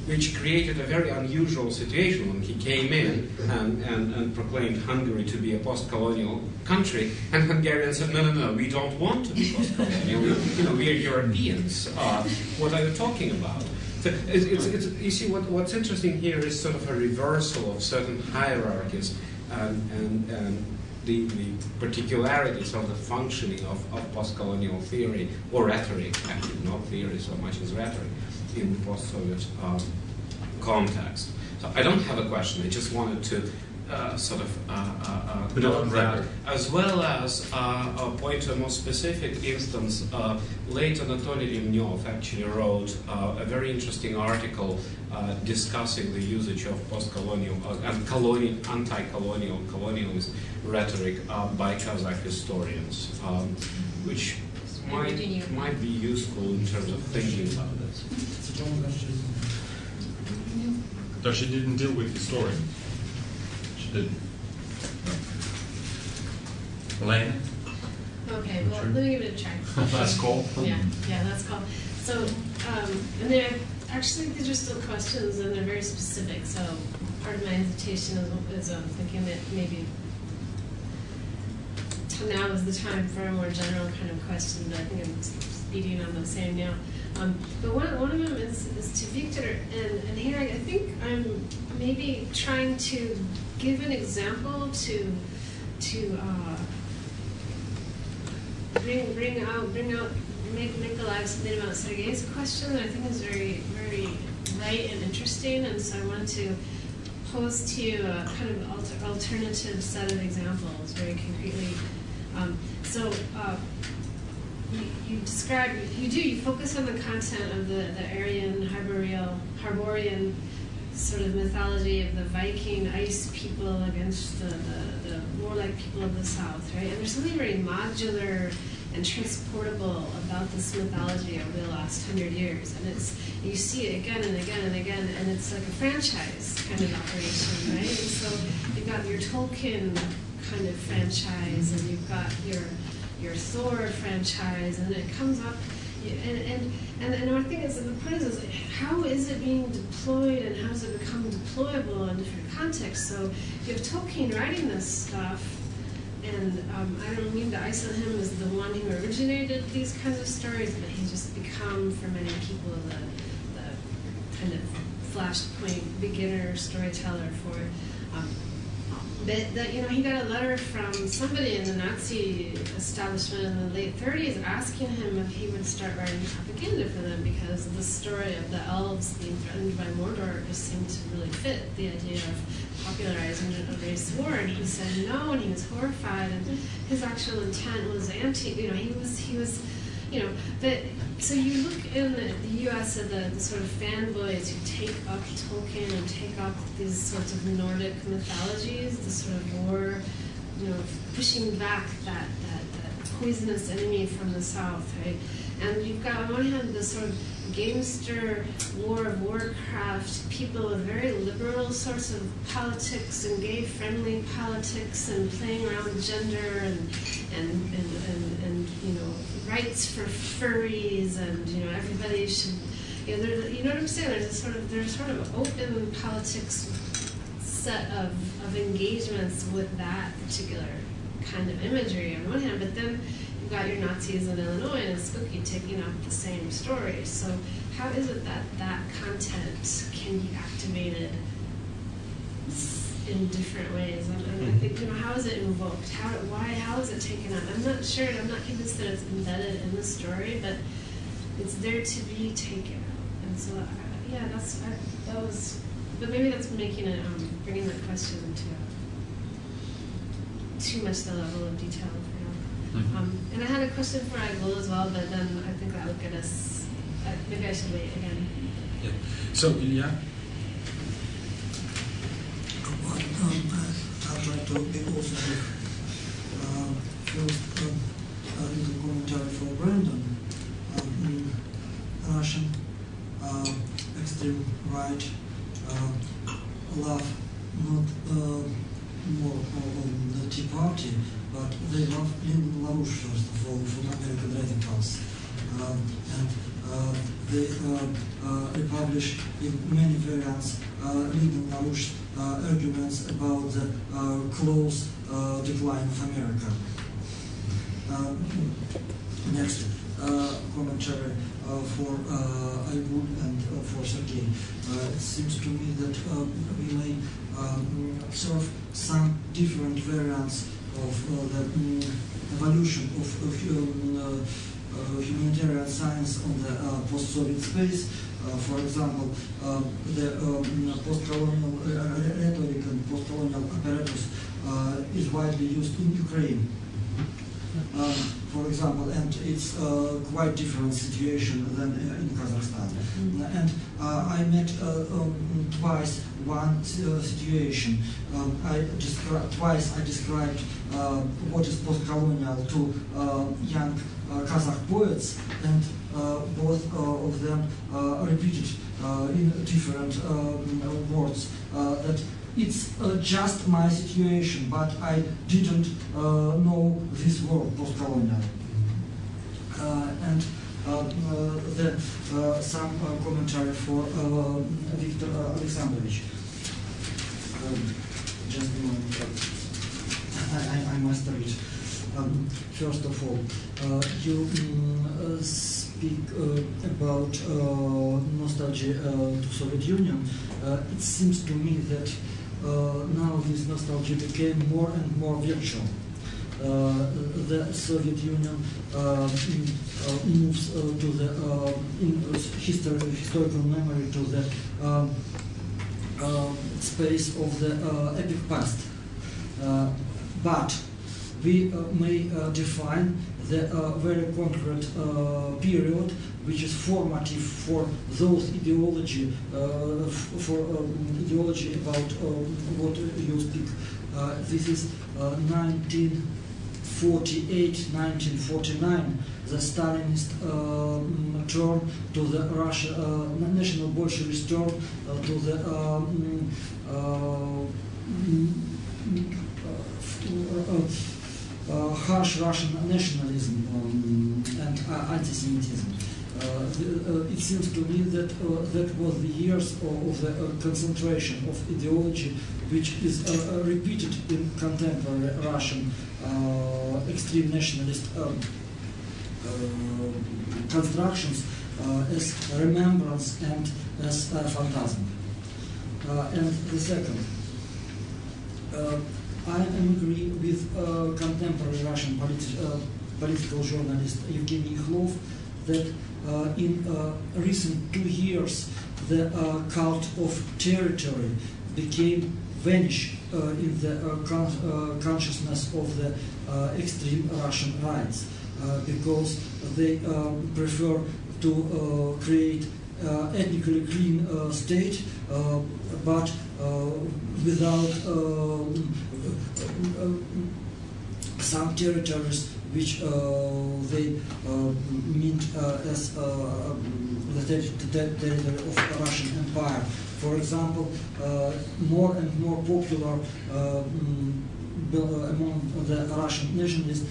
which created a very unusual situation when he came in and proclaimed Hungary to be a post-colonial country, and Hungarians said, no, we don't want to be post-colonial. We are Europeans. What are you talking about? So you see, what's interesting here is sort of a reversal of certain hierarchies and the particularities of the functioning of post-colonial theory, or rhetoric, actually, not theory so much as rhetoric, in the post-Soviet context. So I don't have a question, I just wanted to Put it on record. as well as point to a more specific instance. Late Anatoly Limnov actually wrote a very interesting article discussing the usage of post-colonial and anti-colonial colonialist rhetoric by Kazakh historians, which might be useful in terms of thinking about this. It's a long question. So she didn't deal with historians. She didn't. No. Elena? Okay, well, let me give it a try. Last call. Yeah, last call. So, and they're actually, these are still questions and they're very specific. So, part of my hesitation is thinking that maybe now is the time for a more general kind of question, but I think I'm speeding on the same now. But one of them is to Victor, and here I think I'm maybe trying to give an example to make alive something about Sergei's question that I think is very, very right and interesting, and so I wanted to pose to you a kind of alternative set of examples very concretely. You focus on the content of the Aryan, Hyborian sort of mythology of the Viking ice people against the warlike people of the south, right? And there's something very modular and transportable about this mythology over the last 100 years. And you see it again and again and again, and it's like a franchise kind of operation, right? And so you've got your Tolkien kind of franchise, and you've got your Thor franchise, and it comes up, and I think the point is how is it being deployed, and how does it become deployable in different contexts? So you have Tolkien writing this stuff, and I don't mean to isolate him as the one who originated these kinds of stories, but he's just become, for many people, the kind of flashpoint beginner storyteller for it. But that, he got a letter from somebody in the Nazi establishment in the late 30s asking him if he would start writing propaganda for them, because the story of the elves being threatened by Mordor just seemed to really fit the idea of popularizing a race war. And he said no, and he was horrified, and his actual intent was he was but so you look in the U.S. at the sort of fanboys who take up Tolkien and take up these sorts of Nordic mythologies, the sort of war, pushing back that poisonous enemy from the south, right? And you've got on one hand the sort of gamester War of Warcraft, people with very liberal sorts of politics and gay-friendly politics and playing around with gender and rights for furries, and everybody should, you know what I'm saying? There's sort of open politics set of engagements with that particular kind of imagery on one hand, but then you've got your Nazis in Illinois and Skokie taking up the same story. So how is it that content can be activated in different ways? And I think, how is it invoked? How is it taken up? I'm not sure, I'm not convinced that it's embedded in the story, but it's there to be taken out. And so, but maybe that's making it, bringing that question to too much the level of detail for now. And I had a question for Aigul as well, but then I think that would get us, maybe I should wait again. Yeah. So, yeah. I'd like to also first a little commentary for Brandon. Russian extreme right love not more on the Tea Party, but they love Lyndon LaRouche first of all from American radicals. They republish in many variants legal Narush arguments about the close decline of America. Next commentary for Aigul and for Sergei. It seems to me that we may observe some different variants of the evolution of humanitarian science on the post-Soviet space. For example, the post-colonial rhetoric and post-colonial apparatus is widely used in Ukraine. For example, and it's quite different situation than in Kazakhstan. And I met twice one situation. Twice I described what is post-colonial to young Kazakh poets, and both of them repeated in different words that it's just my situation, but I didn't know this word, post-colonial. And some commentary for Viktor Alexandrovich. Just a moment. I must read. First of all, you speak about nostalgia to Soviet Union. It seems to me that now this nostalgia became more and more virtual. The Soviet Union moves to the historical memory to the space of the epic past. But we may define the very concrete period which is formative for those ideology, ideology about what you speak. This is 1948-1949, the Stalinist turn to the Russia, national Bolshevist turn to the harsh Russian nationalism and anti-Semitism. It seems to me that that was the years of the concentration of ideology, which is repeated in contemporary Russian extreme nationalist constructions as remembrance and as phantasm. And the second, I agree with contemporary Russian political journalist Evgeny Ikhlov that in recent 2 years the cult of territory became vanished in the consciousness of the extreme Russian rights because they prefer to create ethnically clean state, but without some territories which they meant as the territory of the Russian Empire. For example, more and more popular among the Russian nationalists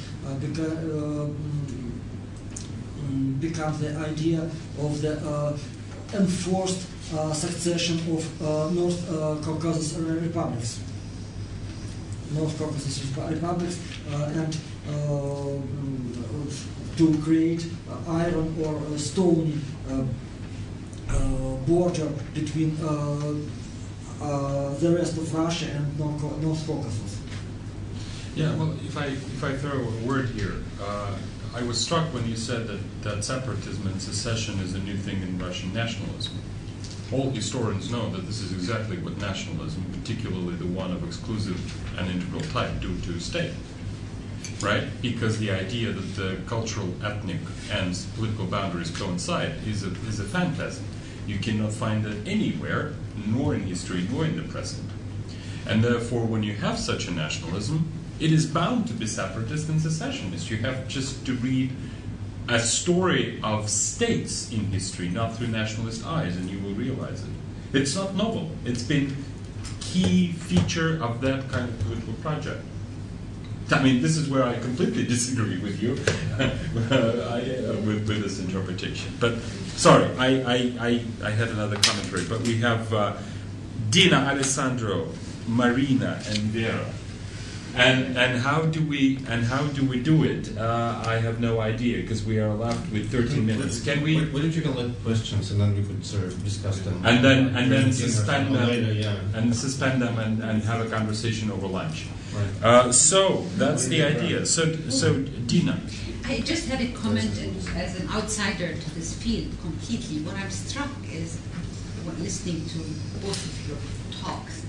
becomes the idea of the enforced succession of North Caucasus republics. North Caucasus republics and to create iron or stony border between the rest of Russia and North Caucasus. Yeah, well, if I throw a word here, I was struck when you said that separatism and secession is a new thing in Russian nationalism. All historians know that this is exactly what nationalism, particularly the one of exclusive and integral type, do to a state, right? Because the idea that the cultural, ethnic, and political boundaries coincide is a phantasm. You cannot find it anywhere, nor in history, nor in the present. And therefore, when you have such a nationalism, it is bound to be separatist and secessionist. You have just to read a story of states in history, not through nationalist eyes, and you will realize it. It's not novel. It's been key feature of that kind of political project. I mean, this is where I completely disagree with you, with this interpretation. But sorry, I had another commentary. But we have Dina, Alessandro, Marina, and Vera. And how do we do it? I have no idea because we are left with 13 minutes. Can we? Why don't you collect questions and then we could sort of discuss them? And then suspend them later, yeah. and suspend them and have a conversation over lunch. Right. So that's the idea. So Dina. I just had a comment as an outsider to this field completely. What I'm struck is, when listening to both of your talks,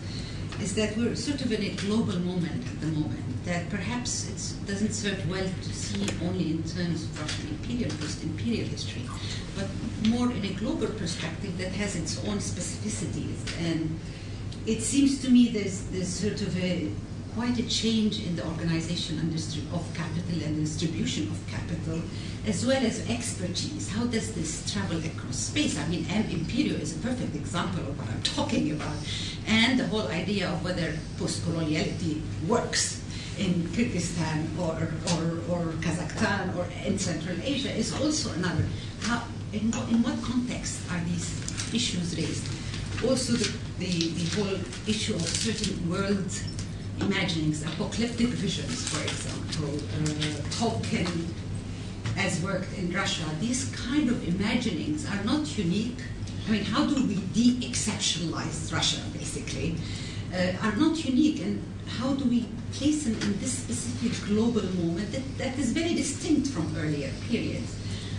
is that we're sort of in a global moment at the moment, that perhaps it doesn't serve well to see only in terms of Russian imperial, post-imperial history, but more in a global perspective that has its own specificities. And it seems to me there's sort of quite a change in the organization of capital and distribution of capital, as well as expertise. How does this travel across space? I mean, Imperio is a perfect example of what I'm talking about. And the whole idea of whether post-coloniality works in Kyrgyzstan or Kazakhstan or in Central Asia is also another. In what context are these issues raised? Also, the whole issue of certain world imaginings, apocalyptic visions, for example, Tolkien as worked in Russia. These kind of imaginings are not unique. I mean, how do we de-exceptionalize Russia, basically, are not unique, and how do we place them in this specific global moment that is very distinct from earlier periods?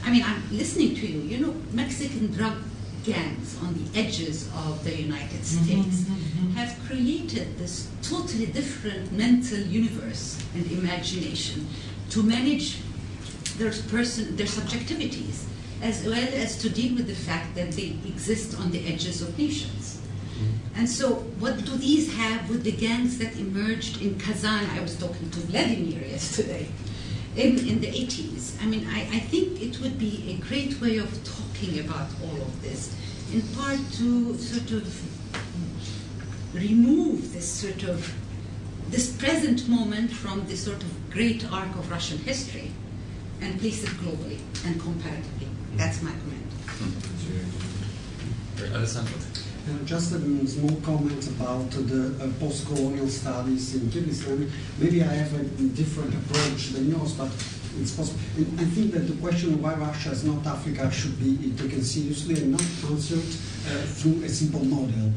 I mean, I'm listening to you, Mexican drug gangs on the edges of the United States have created this totally different mental universe and imagination to manage their subjectivities, as well as to deal with the fact that they exist on the edges of nations. And so what do these have with the gangs that emerged in Kazan? I was talking to Vladimir yesterday, in the 80s. I mean, I think it would be a great way of talking about all of this, in part to sort of remove this present moment from the sort of great arc of Russian history and place it globally and comparatively. That's my comment. Alessandro. Just a small comment about the post-colonial studies in Kyrgyzstan. Maybe I have a different approach than yours, but it's possible. I think that the question why Russia is not Africa should be taken seriously and not answered through a simple model.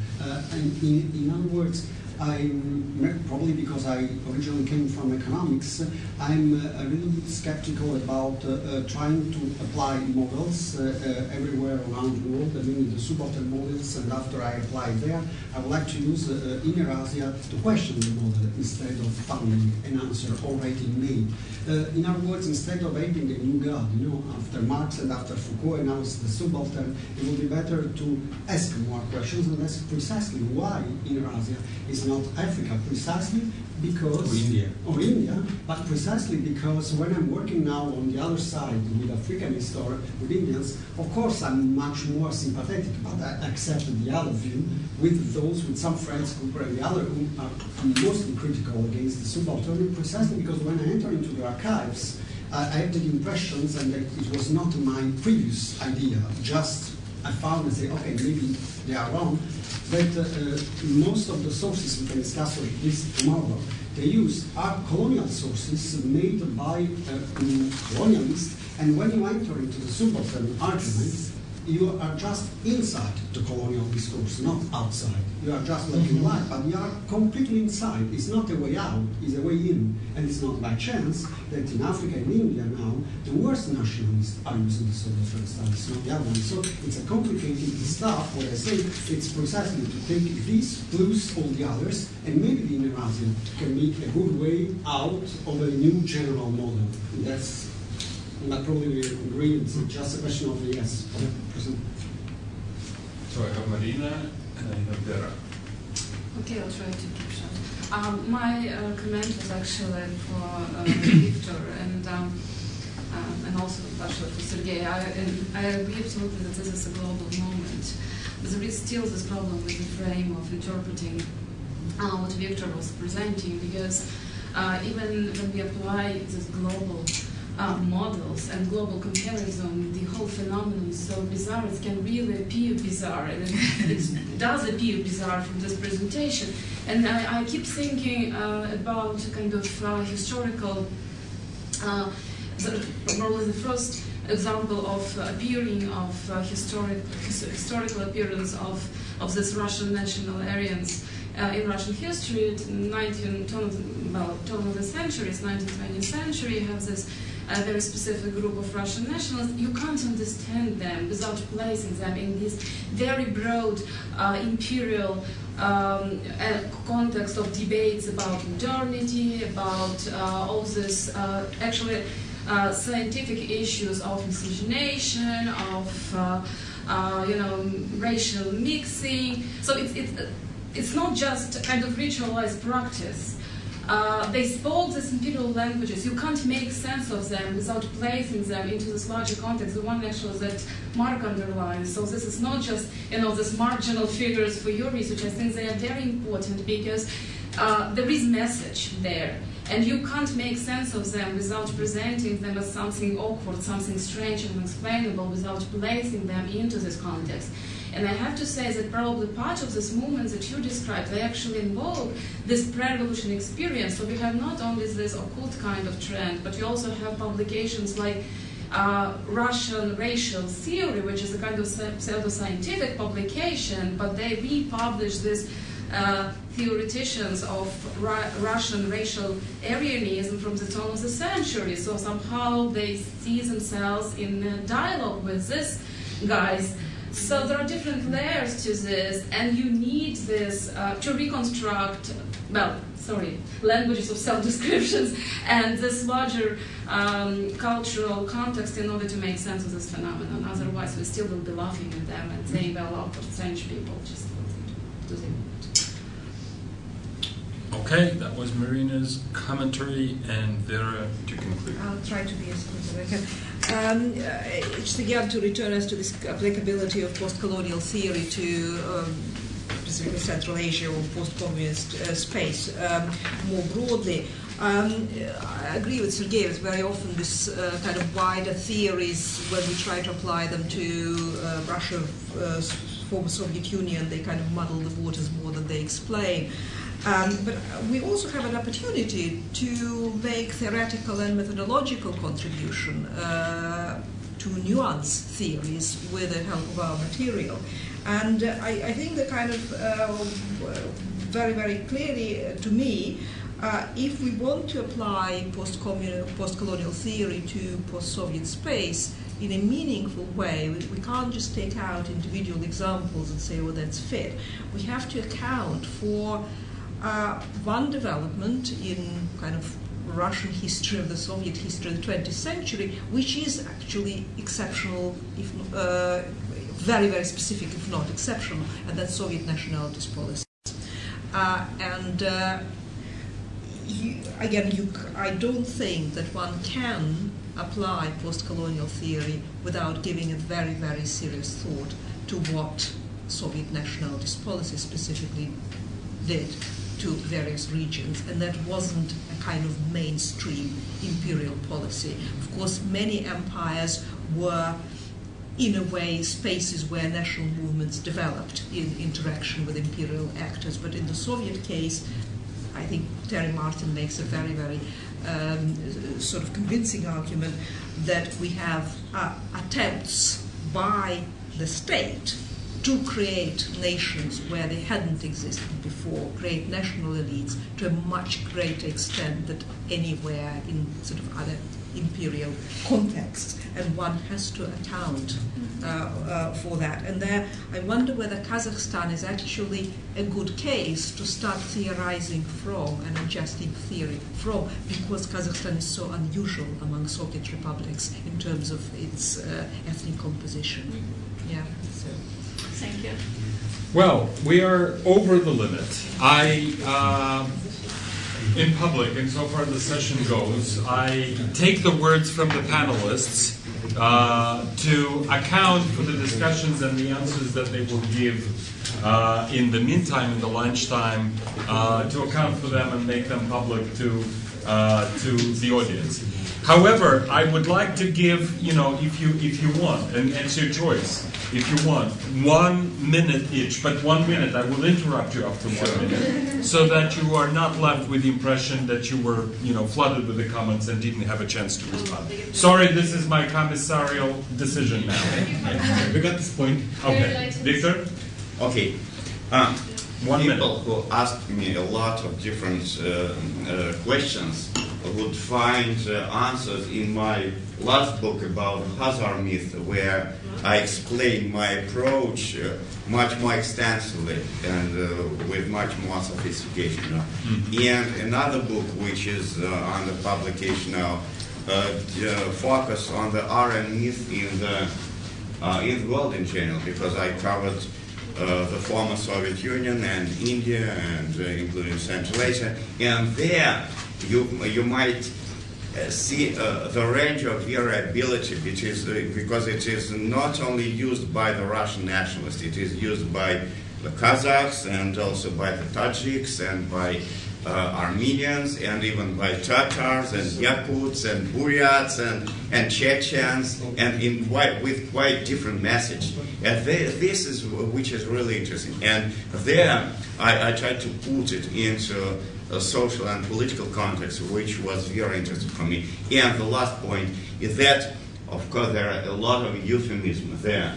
In other words, probably because I originally came from economics, I'm a little bit skeptical about trying to apply models everywhere around the world, the subaltern models, and after I apply there, I would like to use in Eurasia to question the model instead of finding an answer already made. In other words, instead of having a new God, after Marx and after Foucault, and now it's the subaltern, it would be better to ask more questions and ask precisely why in Eurasia is not Africa, precisely because or India, but precisely because when I'm working now on the other side with Africanists or with Indians, of course I'm much more sympathetic, but I accept the other view with some friends who are the other who are mostly critical against the subaltern, precisely because when I enter into the archives, I have the impressions, and that it was not my previous idea, just I found and say, okay, maybe they are wrong, that most of the sources we can discuss this tomorrow, they use are colonial sources made by colonialists, and when you enter into the subaltern argument, you are just inside the colonial discourse, not outside. You are just like in life, but you are completely inside. It's not a way out, it's a way in. And it's not by chance that in Africa and India now, the worst nationalists are using the subaltern studies, not the other one. So it's a complicated stuff, where I say it's precisely to take this plus all the others, and maybe the Eurasian can be a good way out of a new general model. That's not probably agree, it's just a question of the yes. So I have Marina and I have Vera. Okay, I'll try to keep short. My comment is actually for Victor and also partially for Sergei. I agree absolutely that this is a global moment. There is still this problem with the frame of interpreting what Victor was presenting, because even when we apply these global models and global comparison, the whole phenomenon is so bizarre, it can really appear bizarre, and it does appear bizarre from this presentation. And I keep thinking about kind of historical, probably the first example of appearing of historical appearance of this Russian national Aryans in Russian history. Turn of the centuries, 19th, 20th century, you have this very specific group of Russian nationalists. You can't understand them without placing them in this very broad imperial context of debates about modernity, about all this actually scientific issues of miscegenation, of racial mixing. So it's not just a kind of ritualized practice. They spoke these imperial languages. You can't make sense of them without placing them into this larger context, the one actually that Mark underlines. So this is not just these marginal figures for your research. I think they are very important because there is message there. And you can't make sense of them without presenting them as something awkward, something strange and unexplainable, without placing them into this context. And I have to say that probably part of this movement that you described, they actually involve this pre-revolution experience. So we have not only this occult kind of trend, but we also have publications like Russian Racial Theory, which is a kind of pseudo-scientific publication, but they republish this theoreticians of Russian racial Aryanism from the turn of the century. So somehow they see themselves in dialogue with these guys. So there are different layers to this, and you need this to reconstruct, languages of self-descriptions and this larger cultural context in order to make sense of this phenomenon. Otherwise, we still will be laughing at them and saying, well, awkward, strange people, just do they want. Okay, that was Marina's commentary, and Vera to conclude. I'll try to be as quick as I can. It's again to return us to this applicability of post-colonial theory to specifically Central Asia or post-communist space more broadly. I agree with Sergei. It's very often this kind of wider theories when we try to apply them to Russia, former Soviet Union, they kind of muddle the waters more than they explain. But we also have an opportunity to make theoretical and methodological contribution to nuance theories with the help of our material. And I think the kind of very, very clearly to me, if we want to apply post-colonial theory to post-Soviet space in a meaningful way, we can't just take out individual examples and say, well, that's fit. We have to account for one development in kind of Russian history of the Soviet history of the 20th century, which is actually exceptional, if very, very specific, if not exceptional, and that's Soviet nationalities policy. I don't think that one can apply post-colonial theory without giving a very, very serious thought to what Soviet nationalities policy specifically did to various regions, and that wasn't a kind of mainstream imperial policy. Of course, many empires were, in a way, spaces where national movements developed in interaction with imperial actors, but in the Soviet case, I think Terry Martin makes a very, very sort of convincing argument that we have attempts by the state to create nations where they hadn't existed before, create national elites to a much greater extent than anywhere in sort of other imperial contexts, and one has to account for that. And there, I wonder whether Kazakhstan is actually a good case to start theorizing from and adjusting theory from, because Kazakhstan is so unusual among Soviet republics in terms of its ethnic composition. Yeah. So. Thank you. Well, we are over the limit. In public, and so far the session goes, I take the words from the panelists to account for the discussions and the answers that they will give in the meantime, in the lunchtime, to account for them and make them public to the audience. However, I would like to give, if you want, and it's your choice, if you want, 1 minute each, but 1 minute, I will interrupt you after 1 minute, so that you are not left with the impression that you were, flooded with the comments and didn't have a chance to respond. Sorry, this is my commissarial decision now. We got this point. Okay. Victor? Okay. 1 minute. People who asked me a lot of different questions would find answers in my last book about Khazar myth, where I explain my approach much more extensively and with much more sophistication. And another book, which is under publication now, focus on the Aryan myth in the world in general, because I covered the former Soviet Union and India and including Central Asia, and there you might see the range of variability, which is because it is not only used by the Russian nationalists, it is used by the Kazakhs and also by the Tajiks and by Armenians and even by Tatars and Yakuts and Buryats and Chechens, and with quite different message. And this is which is really interesting. And there I tried to put it into a social and political context, which was very interesting for me. And the last point is that, of course, there are a lot of euphemism there.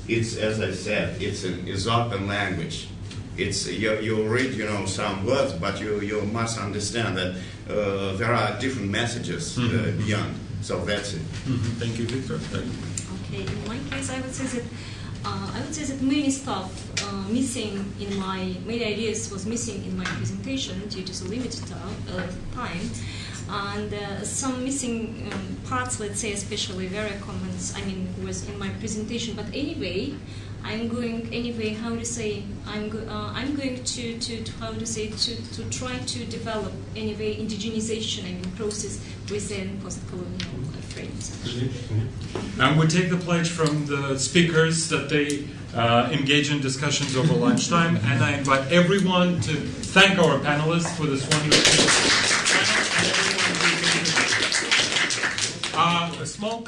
It's, as I said, it's an Aesopian language. It's you read, some words, but you must understand that there are different messages beyond. So that's it. Thank you, Victor. Okay, in my case, I would say that many stuff missing in many ideas was missing in my presentation due to the limited time, and some missing parts, let's say, especially very comments, was in my presentation. But anyway, I'm going to try to develop indigenization process within post-colonial frames. And we take the pledge from the speakers that they engage in discussions over lunchtime, and I invite everyone to thank our panelists for this wonderful panel. A small